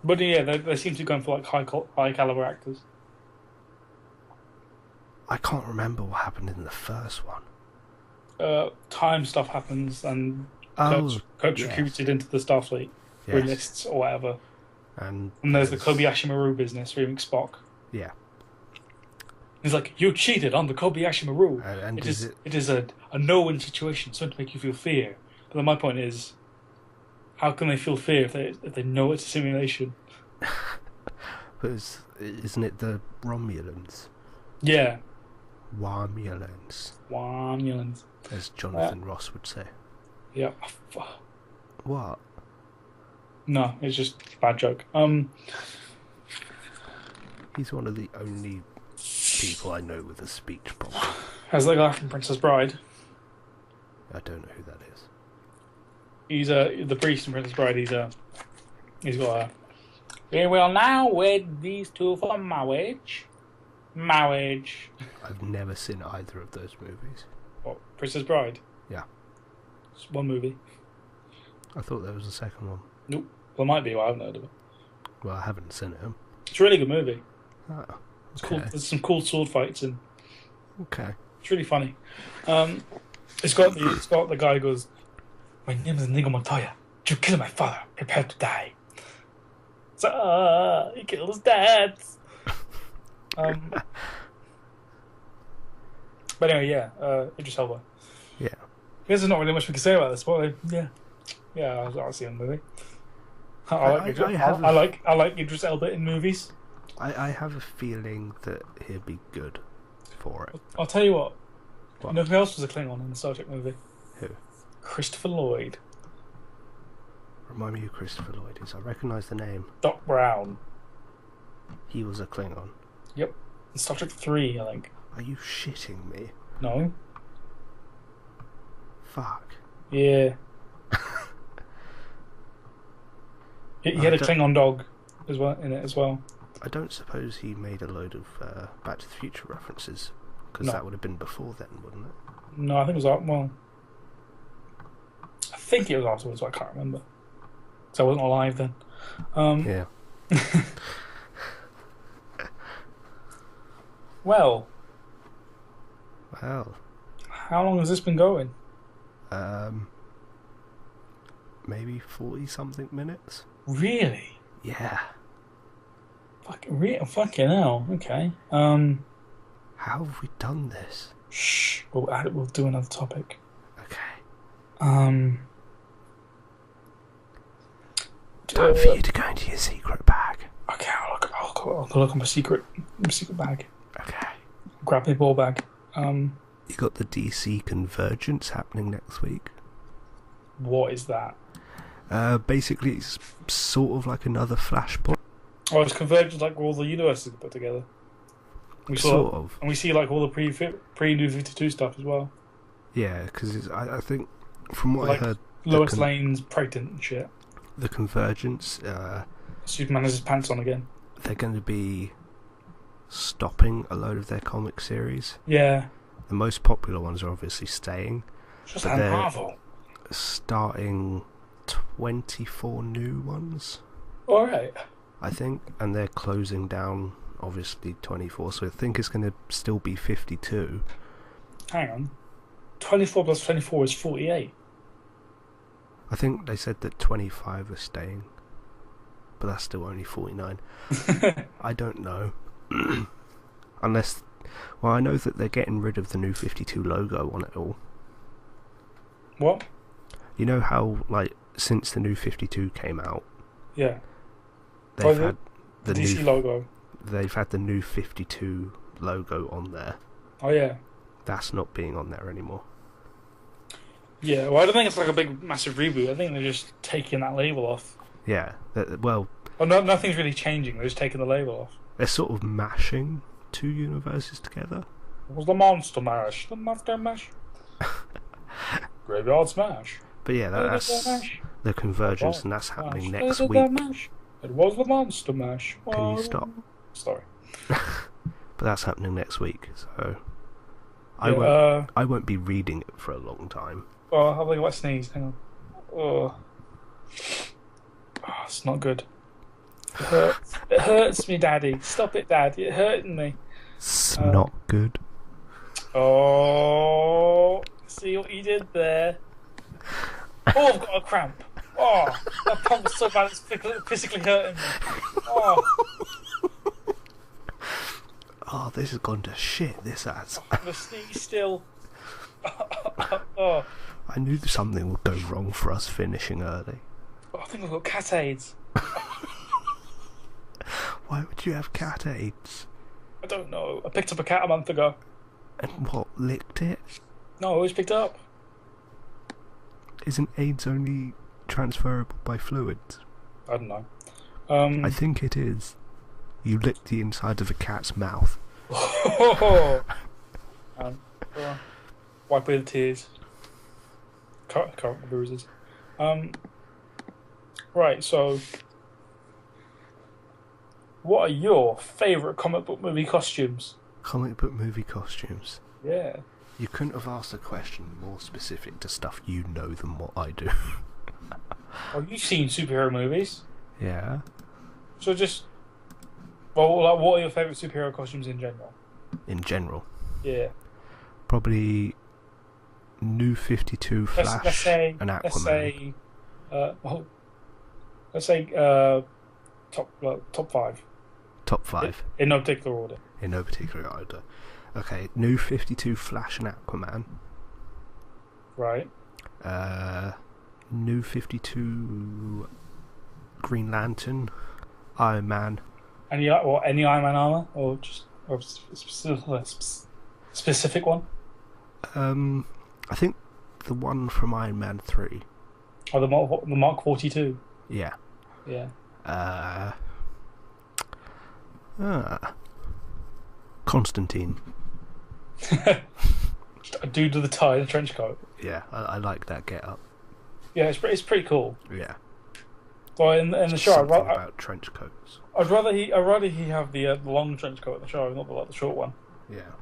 But yeah, they seem to be going for like high caliber actors. I can't remember what happened in the first one. Time stuff happens, and Oh, Kurt's yes. recruited into the Starfleet through Yes. lists or whatever. And And there's the Kobayashi Maru business, remake Spock. Yeah. He's like, you cheated on the Kobayashi Maru. And It is is it is a no-win situation, so to make you feel fear. But then my point is, how can they feel fear if they know it's a simulation? But isn't it the Romulans? Yeah, Wamulans, Wamulans. as Jonathan Ross would say. Yeah. What? No, it's just a bad joke. He's one of the only people I know with a speech problem. As the guy from Princess Bride, I don't know who that is. he's the priest in Princess Bride. He's got a. We will now wed these two for marriage. Marriage. I've never seen either of those movies. What, Princess Bride? Yeah. It's one movie. I thought there was a second one. Nope. Well, it might be. Well, I haven't heard of it. Well, I haven't seen it. It's a really good movie. Oh, It's cool. okay. There's some cool sword fights and Okay. it's really funny. It's got the guy who goes, "My name is Inigo Montoya. You killed my father. Prepare to die." So, he killed his dad. But anyway, yeah, Idris Elba. Yeah. I guess there's not really much we can say about this, but yeah, I'll see the movie. I like Idris Elba in movies. I have a feeling that he'll be good for it. I'll tell you what. What? You know who else was a Klingon in the Star Trek movie? Who? Christopher Lloyd. Remind me who Christopher Lloyd is. I recognise the name. Doc Brown. He was a Klingon. Yep. In Star Trek 3, I think. Are you shitting me? No? Fuck. Yeah. He had a Klingon dog as well in it as well. I don't suppose he made a load of Back to the Future references, because No. that would have been before then, wouldn't it? No, I think it was well. I think it was afterwards, but I can't remember. So I wasn't alive then. Yeah. Well, Well, how long has this been going? maybe 40-something minutes? Really? Yeah. Fucking hell. Okay. How have we done this? Shh. We'll do another topic. Okay. Time Time for you to go into your secret bag. Okay, I'll look at my secret bag. Okay. Grab my ball bag. You got the DC Convergence happening next week. What is that? Basically, it's sort of like another Flashpoint. Oh, it's Convergence, like all the universes put together. Sort of. And we see like all the pre-New 52 stuff as well. Yeah, because I think, from what Like I heard, Lois Lane's pregnant and shit. the Convergence, Superman has his pants on again. they're going to be stopping a load of their comic series. Yeah. The most popular ones are obviously staying. Just But like they're- Marvel. Starting 24 new ones, Alright. I think, and they're closing down obviously 24, so I think it's going to still be 52. Hang on. 24 plus 24 is 48. I think they said that 25 are staying, but that's still only 49. I don't know. Unless, well, I know that they're getting rid of the new 52 logo on it all. What? You know how, like, since the new 52 came out, Yeah. they've the had the DC new logo. they've had the new 52 logo on there. Oh, yeah. That's not being on there anymore. Yeah, well, I don't think it's like a big, massive reboot. I think they're just taking that label off. Yeah, well, Oh, no, nothing's really changing. They're just taking the label off. they're sort of mashing two universes together. What was the Monster Mash? The Monster Mash? Graveyard Smash. But yeah, that's Mash. the Convergence, and that's happening next week. It was the Monster Mash. Can you stop? Sorry. But that's happening next week, so I Yeah, won't be reading it for a long time. Well, I'll have a wet sneeze. Hang on. Oh, it's not good. It hurts. It hurts me, Daddy. Stop it, Dad. It's hurting me. It's not good. Oh, see what you did there? Oh, I've got a cramp. Oh, that pump was so bad it's physically hurting me. Oh, Oh, this has gone to shit, this has. I'm gonna sneeze still. Oh, I knew something would go wrong for us finishing early. I think I've got cat AIDS. Why would you have cat AIDS? I don't know. I picked up a cat a month ago. And what, licked it? No, I always picked it up. Isn't AIDS only transferable by fluids? I don't know. I think it is. You licked the inside of a cat's mouth. Wipe away the tears. Current bruises. Right, so what are your favourite comic book movie costumes? Comic book movie costumes. Yeah. You couldn't have asked a question more specific to stuff you know than what I do. Oh, you've seen superhero movies. Yeah. So just... Well, like, what are your favourite superhero costumes in general? In general. Yeah. Probably New 52, Flash, Let's say, and Aquaman. Let's say top 5. Top 5. In no particular order. In no particular order. Okay, New 52, Flash and Aquaman. Right. New 52, Green Lantern, Iron Man. Any Iron Man armor, or just a specific one? I think the one from Iron Man 3. Or the Mark 42. Yeah. Yeah. Constantine. A dude with a tie and a trench coat. Yeah, I like that get up. Yeah, it's pretty cool. Yeah. Well, in the show, Something about trench coats. I'd rather he have the long trench coat in the show, not the short one. Yeah.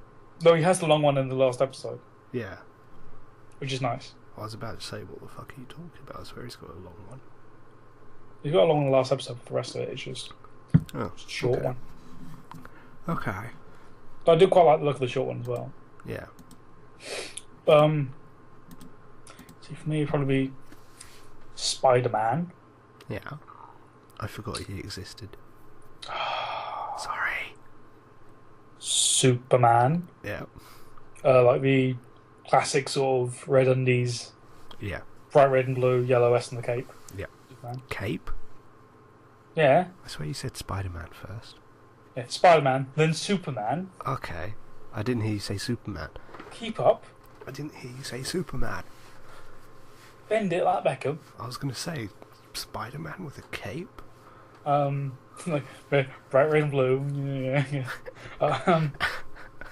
Though he has the long one in the last episode, Yeah. which is nice. I was about to say, what the fuck are you talking about? I swear he's got a long one. He's got a long one in the last episode, but the rest of it is just Oh, a short okay. one. Okay. But I do quite like the look of the short one as well. Yeah. See, for me, it'd probably be Spider-Man. Yeah. I forgot he existed. Sorry. Superman. Yeah. Like the classic sort of red undies, Yeah. bright red and blue, yellow S on the cape. Yeah. Superman. Cape? Yeah. I swear you said Spider-Man first. Yeah, Spider-Man, then Superman. Okay. I didn't hear you say Superman. Keep up. I didn't hear you say Superman. Bend it like Beckham. I was going to say Spider-Man with a cape? Like bright red and blue. Yeah.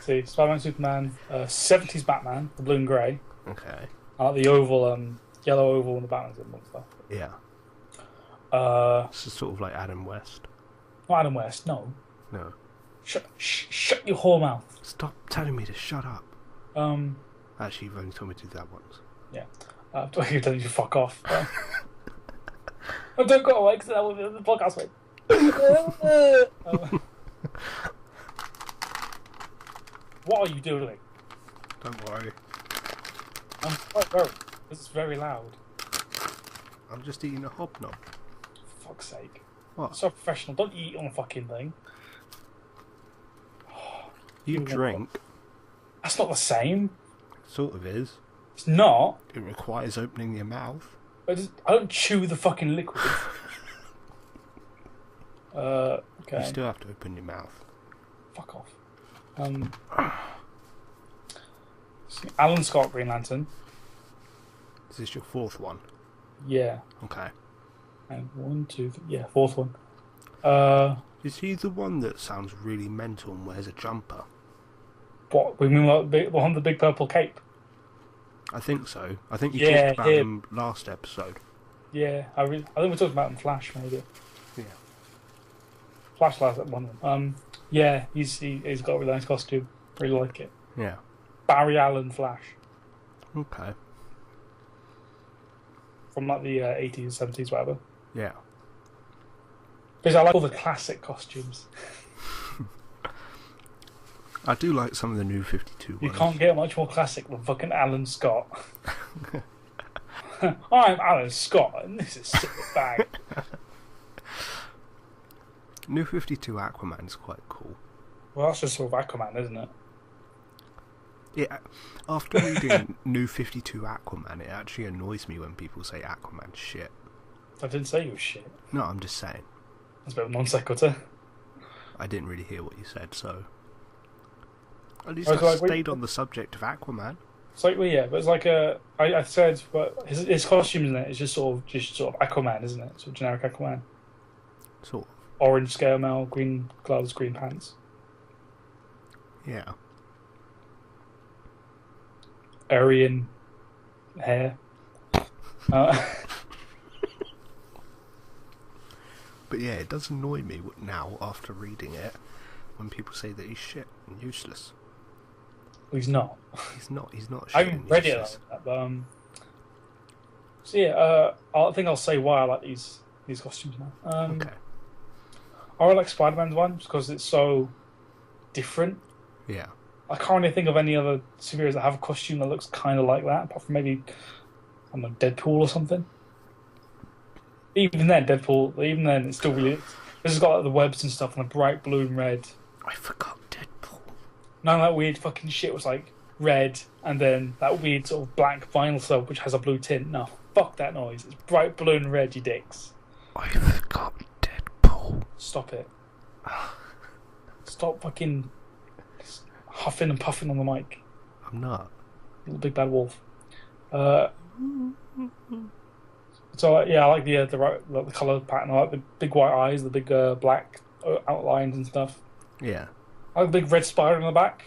See, Spider-Man, Superman, 70s Batman, the blue and grey. Okay. I like the oval, yellow oval and the Batman's in and stuff. Yeah. Not This is sort of like Adam West. Adam West, no. No. Shut your whole mouth. Stop telling me to shut up. Actually, you've only told me to do that once. Yeah. I'm telling you to fuck off. Oh, don't go away because that will be the podcast, mate. What are you doing? Don't worry. I'm quite worried. This is very loud. I'm just eating a hobnob. For fuck's sake. What? So professional. Don't eat on a fucking thing. You drink. That's not the same. Sort of is. It's not. It requires opening your mouth. I don't chew the fucking liquid. Okay. You still have to open your mouth. Fuck off. Alan Scott, Green Lantern. Is this your fourth one? Yeah. Okay. And 1, 2, 3, yeah, fourth one. Is he the one that sounds really mental and wears a jumper? What? We mean like the one with the big purple cape? I think so. I think you Yeah, talked about him last episode. Yeah, I think we talked about him in Flash, maybe. Yeah. Flash last one. Yeah, he's got a really nice costume. Really like it. Yeah. Barry Allen Flash. Okay. from like the 80s, 70s, whatever. Yeah. Because I like all the classic costumes. I do like some of the new 52 You ones. can't get much more classic than fucking Alan Scott. I'm Alan Scott, and this is Sick Bag. New 52 Aquaman's quite cool. Well, that's just sort of Aquaman, isn't it? Yeah, after reading New 52 Aquaman, it actually annoys me when people say Aquaman's shit. I didn't say you were shit. No, I'm just saying. That's a bit of a non sequitur. I didn't really hear what you said, so... At least I I was like, stayed on the subject of Aquaman. It's like, well, yeah, but it's like I said, but his costume in it is just sort of Aquaman, isn't it? Sort of generic Aquaman. Sort of. Orange scale mail, green gloves, green pants. Yeah. Aryan hair. But yeah, it does annoy me now, after reading it, when people say that he's shit and useless. He's not. He's not shit I and haven't read it useless. like that, but so yeah, I think I'll say why I like these costumes now. Okay. I really like Spider-Man's one because it's so different. Yeah. I can't really think of any other superheroes that have a costume that looks kind of like that, apart from maybe, I don't know, Deadpool or something. Even then, it's still really... This has got like the webs and stuff and the bright blue and red. I forgot Deadpool. None of that weird fucking shit was like red and then that weird sort of black vinyl stuff which has a blue tint. No, fuck that noise. It's bright blue and red, you dicks. I forgot Deadpool. Stop it. Stop fucking huffing and puffing on the mic. I'm not. Little big bad wolf. So yeah, I like the colour pattern. I like the big white eyes, the big black outlines and stuff. Yeah. I like the big red spider in the back.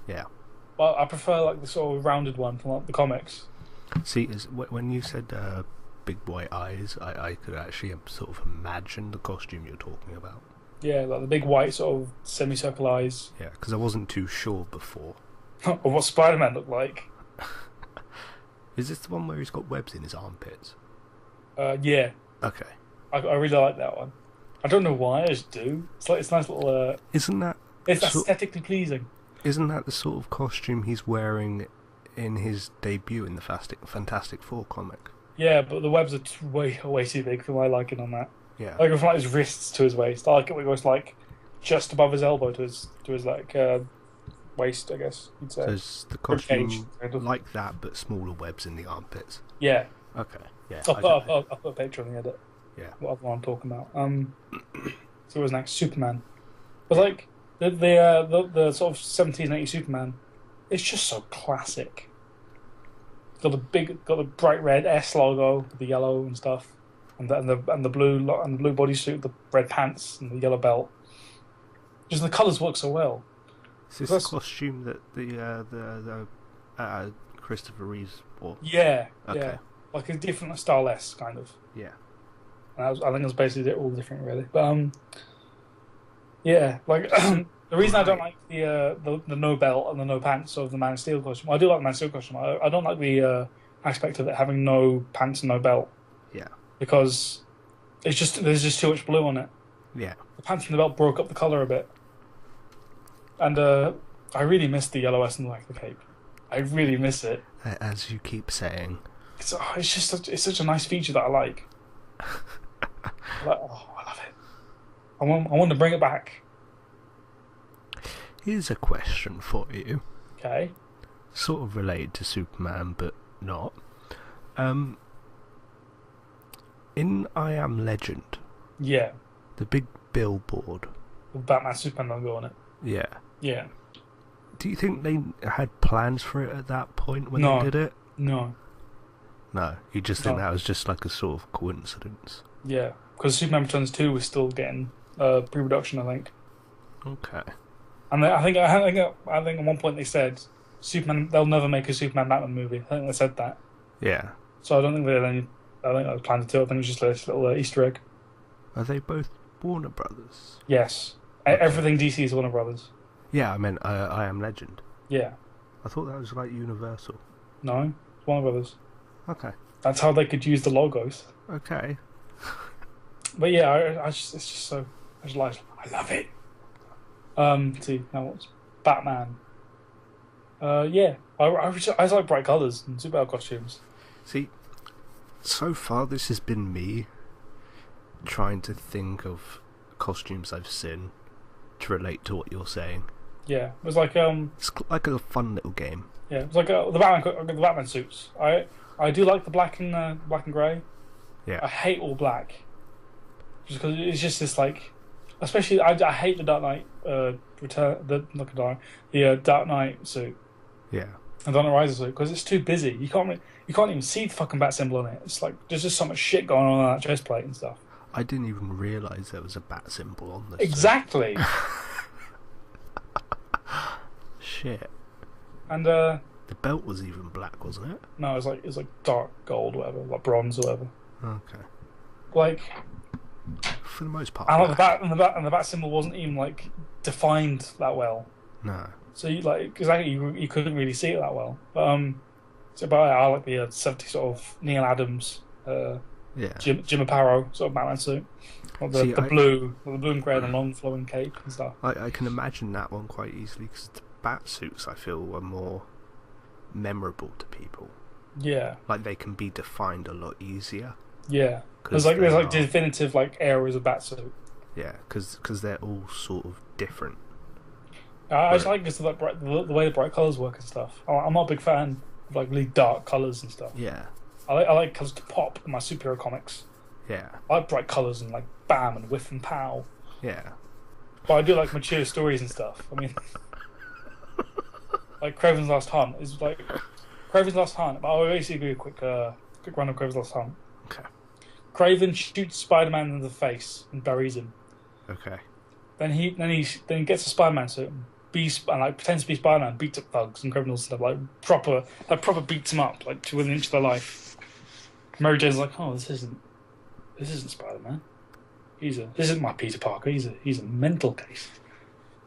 Yeah. Well, I prefer like the sort of rounded one from like the comics. See, when you said big white eyes, I could actually sort of imagine the costume you're talking about. Yeah, like the big white sort of semicircle eyes. Yeah, because I wasn't too sure before. Of what Spider-Man looked like. Is this the one where he's got webs in his armpits? Yeah. Okay. I really like that one. I don't know why, I just do. It's a nice little... Isn't that... It's aesthetically pleasing. Isn't that the sort of costume he's wearing in his debut in the Fantastic Four comic? Yeah, but the webs are way too big for my liking on that. Yeah. I go from like his wrists to his waist. I like it when it goes like just above his elbow to his like waist, I guess you'd say. So is the costume kind of. like that, but smaller webs in the armpits? Yeah. Okay. Yeah. I'll put a picture on the edit. Yeah. What I'm talking about. So it was next Superman. But like the sort of 70s and 80s Superman, it's just so classic. Got the bright red S logo, the yellow and stuff, and the blue bodysuit, the red pants, and the yellow belt. Just the colours work so well. Is this the costume that the Christopher Reeves wore? Yeah. Okay. Yeah. Like a different style-less kind of. Yeah. And I think it was basically all different, really. But yeah, like the reason I don't like the no belt and the no pants of the Man of Steel costume. I do like the Man of Steel costume. I don't like the aspect of it having no pants and no belt. Yeah. Because there's just too much blue on it. Yeah. The pants and the belt broke up the colour a bit. And I really miss the yellow S and the black of the cape. I really miss it. As you keep saying. It's just such a nice feature that I like. I love it. I want to bring it back. Here's a question for you. Okay. Sort of related to Superman, but not. In I Am Legend. Yeah. The big billboard. With Batman Superman logo on it. Yeah. Yeah. Do you think they had plans for it at that point when No. they did it? No. No. You just think that was just like a sort of coincidence? Yeah. Because Superman Returns 2 was still getting pre-production, I think. Okay. And I think at one point they said Superman. They'll never make a Superman Batman movie. I think they said that. Yeah. So I don't think they had any. I think they planned to do it. I think it was just a little Easter egg. Are they both Warner Brothers? Yes. Okay. Everything DC is Warner Brothers. Yeah, I meant I Am Legend. Yeah. I thought that was like Universal. No, it's Warner Brothers. Okay. That's how they could use the logos. Okay. But yeah, it's just so I just like I love it. See now what's Batman? Yeah, I just like bright colours and superhero costumes. See, so far this has been me trying to think of costumes I've seen to relate to what you're saying. Yeah, it was like It's like a fun little game. yeah, it was like the Batman suits. I do like the black and grey. Yeah. I hate all black, just because it's just this like, especially I hate the Dark Knight Dark Knight suit. Yeah. And Dark Knight Rises suit because it's too busy. You can't even see the fucking bat symbol on it. It's like there's just so much shit going on that chest plate and stuff. I didn't even realise there was a bat symbol on this. Exactly. Shit. And the belt was even black, wasn't it? no, it was like dark gold, or whatever, like bronze or whatever. Okay. Like, For the most part. and like black. the bat symbol wasn't even like defined that well. No. So you couldn't really see it that well. But I like the 70s sort of Neil Adams, Yeah. Jim Aparo sort of Batman suit, or the blue and grey and the long flowing cape and stuff. I can imagine that one quite easily because the bat suits I feel are more memorable to people. Yeah, Like they can be defined a lot easier. yeah. 'Cause There's they like definitive like areas of bat suit. Yeah, because they're all sort of different. I just like just like the way the bright colours work and stuff. I'm not a big fan of like really dark colours and stuff. Yeah. I like colours to pop in my superhero comics. Yeah. I like bright colours and like bam and whiff and pow. Yeah. But I do like mature stories and stuff. I mean, like Kraven's Last Hunt is like Kraven's Last Hunt. But I'll basically give you a quick run of Kraven's Last Hunt. Okay. Kraven shoots Spider-Man in the face and buries him. Okay. Then he gets a Spider-Man suit and like pretends to be Spider-Man, beats up thugs and criminals and stuff, like proper beats him up like to within an inch of their life. Mary Jane's like, oh, this isn't Spider-Man. This isn't my Peter Parker. He's a mental case.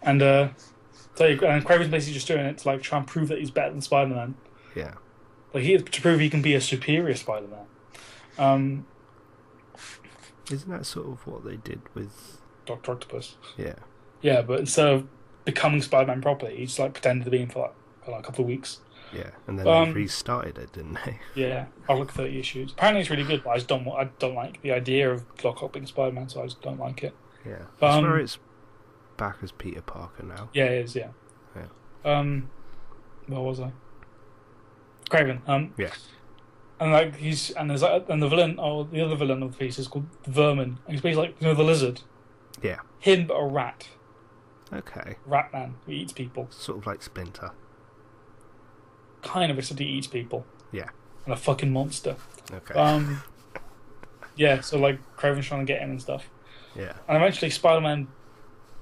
And Kraven's basically just doing it to like try and prove that he's better than Spider-Man. Yeah. Like to prove he can be a superior Spider-Man. Isn't that sort of what they did with? Dr. Octopus. Yeah. Yeah, but instead of becoming Spider-Man properly, he just like pretended to be him for like a couple of weeks. Yeah, and then they restarted it, didn't they? Yeah, I like 30 issues. Apparently, it's really good, but I don't like the idea of Doc Ock being Spider-Man, so I just don't like it. Yeah, I swear it's back as Peter Parker now. Yeah, it is. Yeah. Yeah. Where was I? Kraven. Yeah. And like the villain, or the other villain of the piece is called the Vermin. And he's basically like the lizard. Yeah. Him, but a rat. Okay. Rat man who eats people. Sort of like Splinter. Kind of, except he eats people. Yeah. And a fucking monster. Okay. Yeah. So like Kraven's trying to get him and stuff. Yeah. And eventually Spider-Man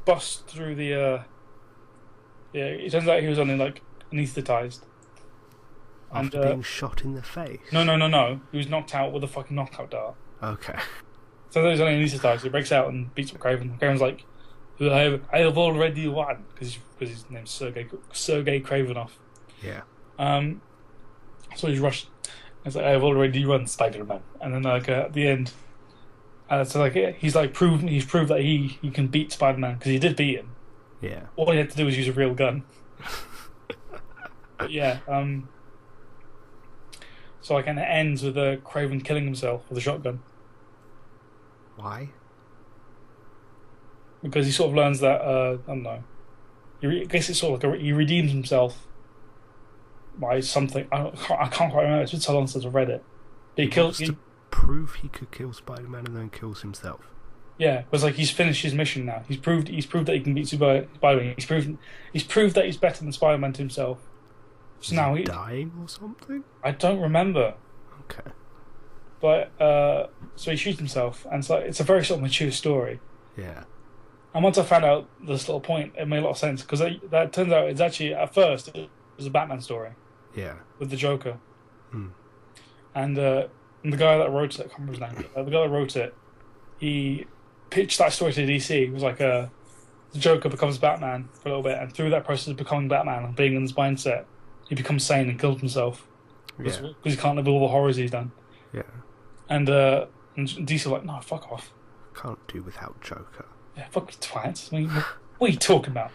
busts through the. Yeah, it turns out he was only like anaesthetized. After being shot in the face? No. He was knocked out with a fucking knockout dart. Okay. So he was only anaesthetized. So he breaks out and beats up Kraven. Kraven's like, I have already won. Because his name's Sergei Kravenov. Yeah. So he's rushed. It's like, I have already run, Spider-Man. And then like at the end, so like he's proved that he can beat Spider-Man because he did beat him. Yeah. All he had to do was use a real gun. But yeah. So like, and it ends with Kraven killing himself with a shotgun Why? because he sort of learns that I don't know. I guess it's sort of like he redeems himself by something. I can't quite remember. It's been so long since I've read it. But He wants to prove he could kill Spider-Man and then kills himself. Yeah, it was like he's finished his mission now. He's proved that he can beat Spider-Man. He's proved that he's better than Spider-Man to himself. So now he dying or something? I don't remember. Okay. But so he shoots himself, and it's a very sort of mature story. Yeah. And once I found out this little point, it made a lot of sense because that turns out it's actually at first it was a Batman story. Yeah. With the Joker. Hmm. And the guy that wrote it, I can't remember his name. The guy that wrote it, he pitched that story to DC. It was like the Joker becomes Batman for a little bit, and through that process of becoming Batman and being in this mindset, he becomes sane and kills himself because he can't live with all the horrors he's done. Yeah. And DC like, no, fuck off. Can't do without Joker. Yeah, fuck you, twat. What are you talking about?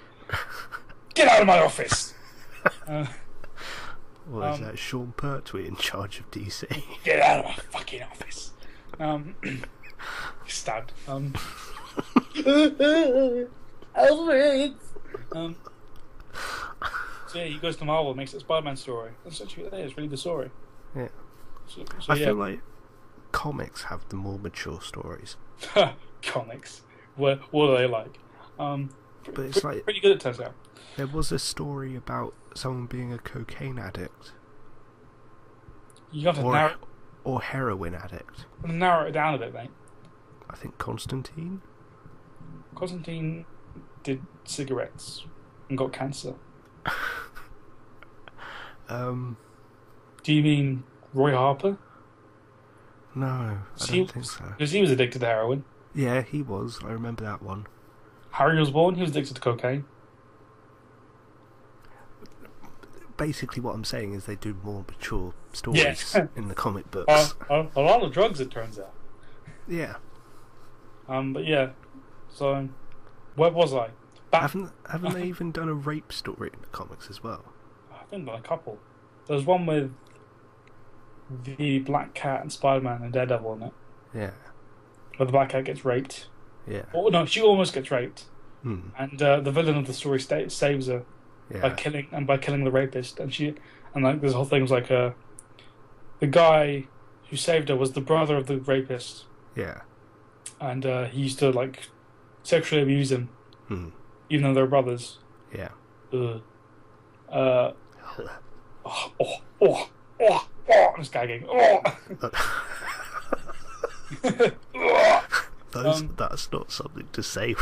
Get out of my office. What is that? Sean Pertwee in charge of DC? Get out of my fucking office. Stabbed. Alfred. So yeah, he goes to Marvel, makes it a Spider-Man story. That's actually it's really good story. Yeah. So I feel like comics have the more mature stories. Comics. What are they like? But it's like pretty good, it turns out. there was a story about someone being a cocaine addict You have to or heroin addict. narrow it down a bit, mate. I think Constantine. Constantine did cigarettes and got cancer. Do you mean Roy Harper? No, I don't think so. Because he was addicted to heroin. Yeah, he was. I remember that one. Harry Osborn, he was addicted to cocaine. Basically, what I'm saying is they do more mature stories in the comic books. A lot of drugs, it turns out. Yeah. But yeah. So, where was I? Haven't they even done a rape story in the comics as well? I think a couple. There was one with the Black Cat and Spider-Man and Daredevil in it. Yeah. Where the Black Cat gets raped. Yeah. Oh no, she almost gets raped. Hmm. And the villain of the story saves her by killing the rapist. And like this whole thing was like the guy who saved her was the brother of the rapist. Yeah. And he used to like sexually abuse him, even though they're brothers. Yeah. I'm just gagging. That's not something to say.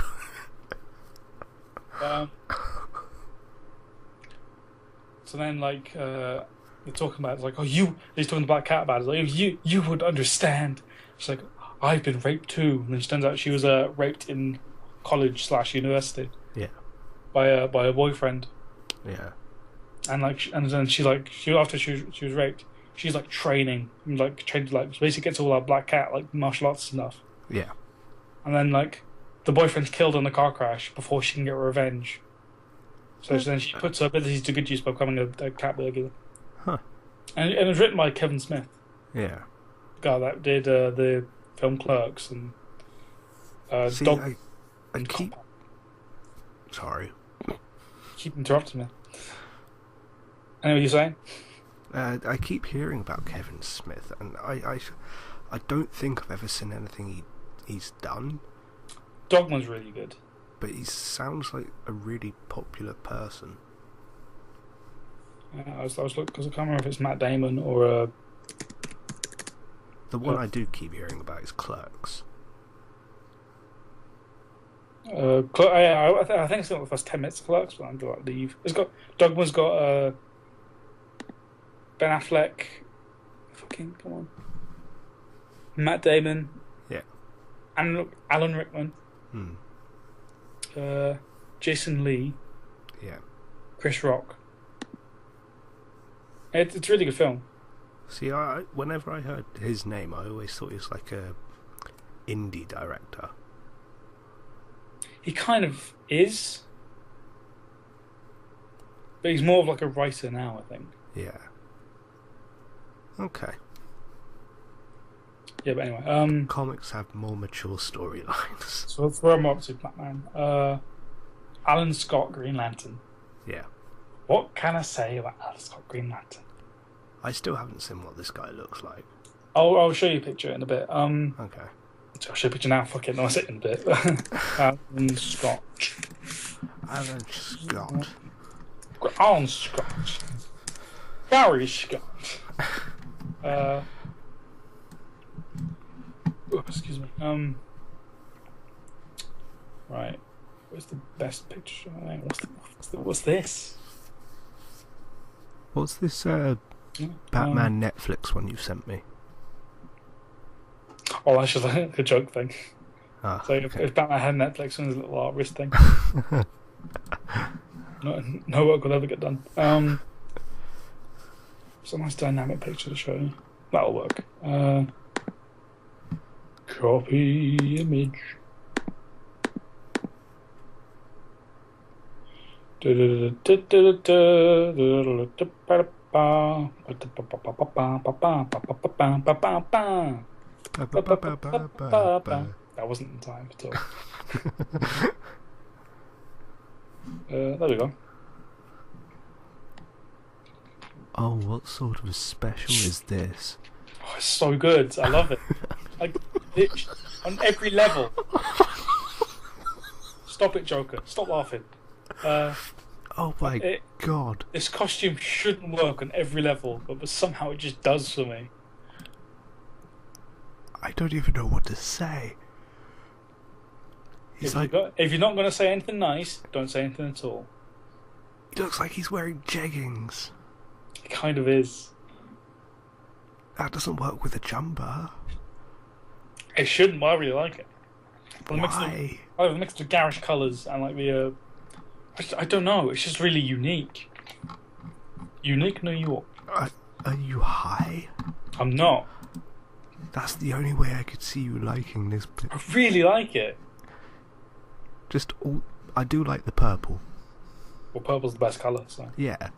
So then, like, they're talking about it's like, he's talking to Black Cat about it. It's like, you would understand. She's like, I've been raped too. And then it turns out she was raped in college/university. Yeah. By a boyfriend. Yeah. And like, and then after she was raped, she's like trained to like basically gets all that Black Cat like martial arts stuff. Yeah. And then like the boyfriend's killed in a car crash before she can get revenge. So then she puts her abilities to good use by becoming a cat burglar. Huh. And it was written by Kevin Smith. Yeah. The guy that did the film Clerks and See, Dog. I keep. Sorry. Keep interrupting me. Anyway, you're saying? I keep hearing about Kevin Smith, and I don't think I've ever seen anything he's done. Dogman's really good. But he sounds like a really popular person. I was looking because I can't remember if it's Matt Damon or. The one I do keep hearing about is Clerks. I think it's got the first 10 minutes of Clerks, but I'm going to leave. Dogman's got Ben Affleck. Fucking come on. Matt Damon. Yeah. And Alan Rickman. Jason Lee. Yeah. Chris Rock. It's a really good film. See, whenever I heard his name, I always thought he was like a indie director. He kind of is, but he's more of like a writer now, I think. Yeah. Okay. Yeah, but anyway, comics have more mature storylines. So let's throw him up to Batman. Alan Scott, Green Lantern. Yeah. What can I say about Alan Scott, Green Lantern? I still haven't seen what this guy looks like. I'll show you a picture in a bit. Okay. I'll show you a picture now. Fuck it, no, I'll sit in a bit. Alan Scott. Alan Scott. Alan Scott. Gary Scott. Excuse me. Right. Where's the best picture? What's this? What's this Batman Netflix one you sent me? Oh, that's just like a joke thing. Ah, so okay. if Batman had Netflix and his little art wrist thing, no work will ever get done. It's a nice dynamic picture to show you. That'll work. Copy image. That wasn't in time at all. There we go. Oh, what sort of special is this? Oh, it's so good. I love it. Like, on every level. Stop it, Joker. Stop laughing. Oh my god. This costume shouldn't work on every level, but somehow it just does for me. I don't even know what to say. If you're not going to say anything nice, don't say anything at all. He looks like he's wearing jeggings. It kind of is. That doesn't work with a jumper. It shouldn't, but I really like it. Why? I like the mix of garish colours and like the... I don't know, it's just really unique. Unique New York. Are you high? I'm not. That's the only way I could see you liking this. I really like it. I do like the purple. Well, purple's the best colour, so... Yeah,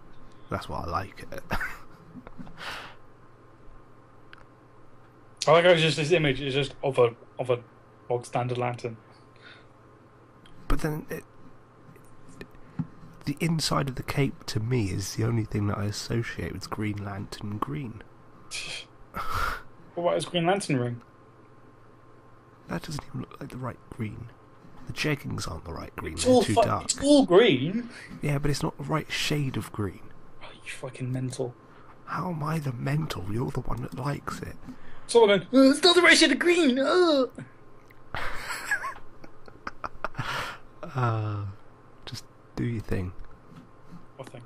that's why I like it. I like how it's just this image is just of a bog standard lantern. But then the inside of the cape to me is the only thing that I associate with Green Lantern green. What is Green Lantern ring? That doesn't even look like the right green. The jeggings aren't the right green. It's They're all too dark. It's all green. Yeah, but it's not the right shade of green. Oh, you fucking mental. How am I the mental? You're the one that likes it. Someone going, oh, it's not the right shade of green. Oh. Just do your thing. What thing?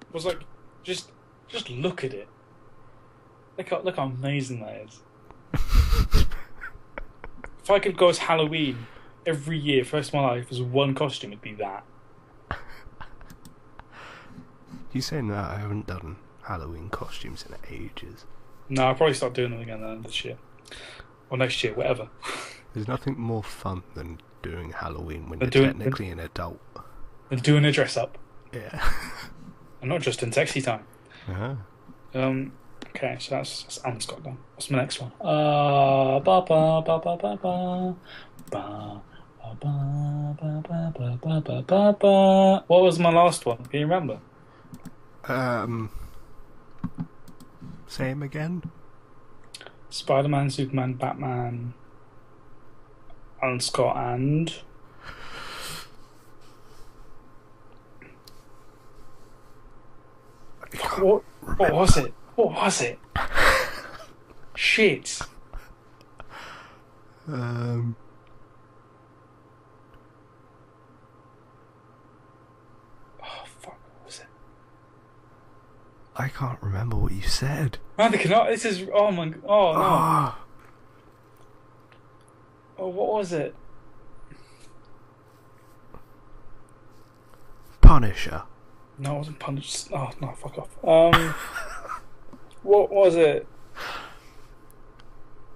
It was like, just look at it. Look how amazing that is. If I could go as Halloween every year for the rest of my life as one costume, it'd be that. You saying that I haven't done Halloween costumes in ages. No, I'll probably start doing them again this year. Or next year, whatever. There's nothing more fun than doing Halloween when you're technically an adult. And doing a dress up. Yeah. And not just in sexy time. Uh-huh. Okay, so that's Alan Scott done. What's my next one? Ba ba ba ba ba ba ba ba ba ba ba ba ba ba. What was my last one? Can you remember? Say him again. Spider-Man, Superman, Batman, Alan Scott, and what was it? What was it? Shit. Oh fuck, what was it? I can't remember what you said. Man, they cannot. This is. Oh my. Oh no. Oh. Oh, what was it? Punisher. No, it wasn't Punisher. Oh no, fuck off. What was it?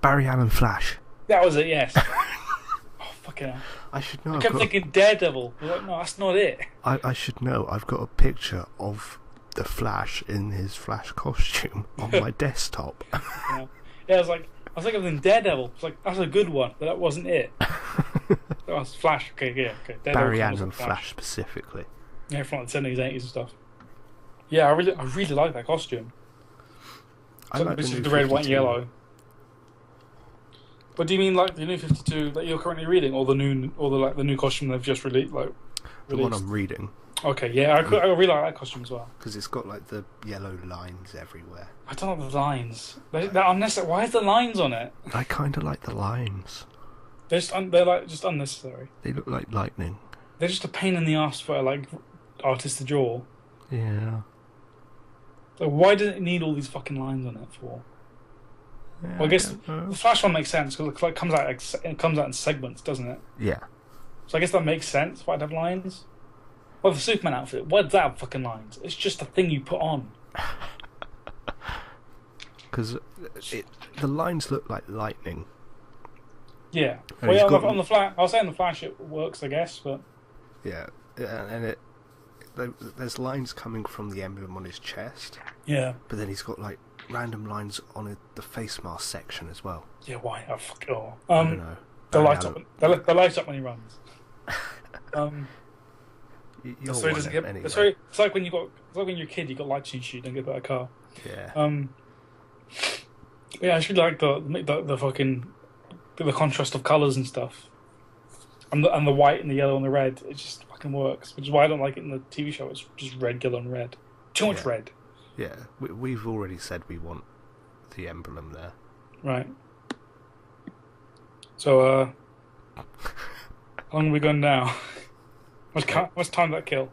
Barry Allen Flash. That was it. Yes. Oh fucking hell. I should know. I kept thinking Daredevil. I was like, no, that's not it. I should know. I've got a picture of the Flash in his Flash costume on my desktop. Yeah, I was thinking of Daredevil. I was like, that's a good one, but that wasn't it. That was Flash. Okay, yeah, okay. Daredevil Barry Allen Flash specifically. Yeah, from like the 70s, 80s and stuff. Yeah, I really like that costume. I like the red, white, and yellow. But do you mean like the new 52 that you're currently reading, or the new costume they've just released? The one I'm reading. Okay, yeah, I really like that costume as well. Because it's got like the yellow lines everywhere. I don't like the lines. They're unnecessary. Why is the lines on it? I kind of like the lines. They're just unnecessary. They look like lightning. They're just a pain in the ass for like artists to draw. Yeah. So why does it need all these fucking lines on it for? Yeah, Well, I guess the Flash one makes sense because it comes out in segments, doesn't it? Yeah. So I guess that makes sense. Why it have lines? Well, the Superman outfit, why does that have fucking lines? It's just a thing you put on. because the lines look like lightning. Yeah. And Well, yeah, he's got- on the Flash, I'll say on the Flash it works, I guess, but Yeah, and there's lines coming from the emblem on his chest, yeah. but then he's got like random lines on the face mask section as well. Yeah, why? Oh, fuck it all. I don't know. They Barry light Allen- up. They light up when he runs. You'll So he want doesn't it get. anyway. It's like when you're a kid, you got lights in your shoe, don't get a better car. Yeah. Yeah, I actually like the fucking the contrast of colours and stuff, and the white and the yellow and the red. It just fucking works, which is why I don't like it in the TV show. It's just red, yellow, and red. Too much red. Yeah, we've already said we want the emblem there. Right. So, how long are we going now? What's time that kill?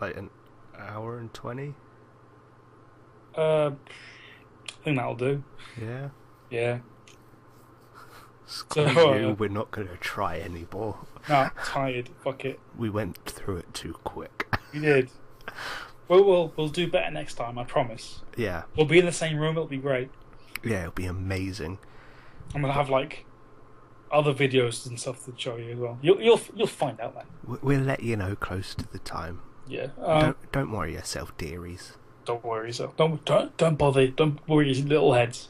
Like an hour and 20? I think that'll do. Yeah. Yeah. Screw So, you, we're not going to try anymore. Nah, tired. Fuck it. We went through it too quick. We did. We'll do better next time. I promise. Yeah. We'll be in the same room. It'll be great. Yeah, it'll be amazing. I'm gonna have like other videos and stuff to show you as well. You'll find out then. We'll let you know close to the time. Yeah. Don't worry yourself, dearies. Don't worry yourself. Don't bother. Don't worry your little heads.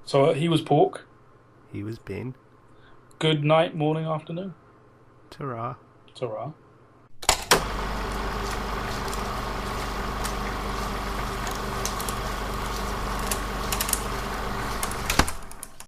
So he was Pork. He was Ben. Good night, morning, afternoon. Ta-ra. Ta-ra.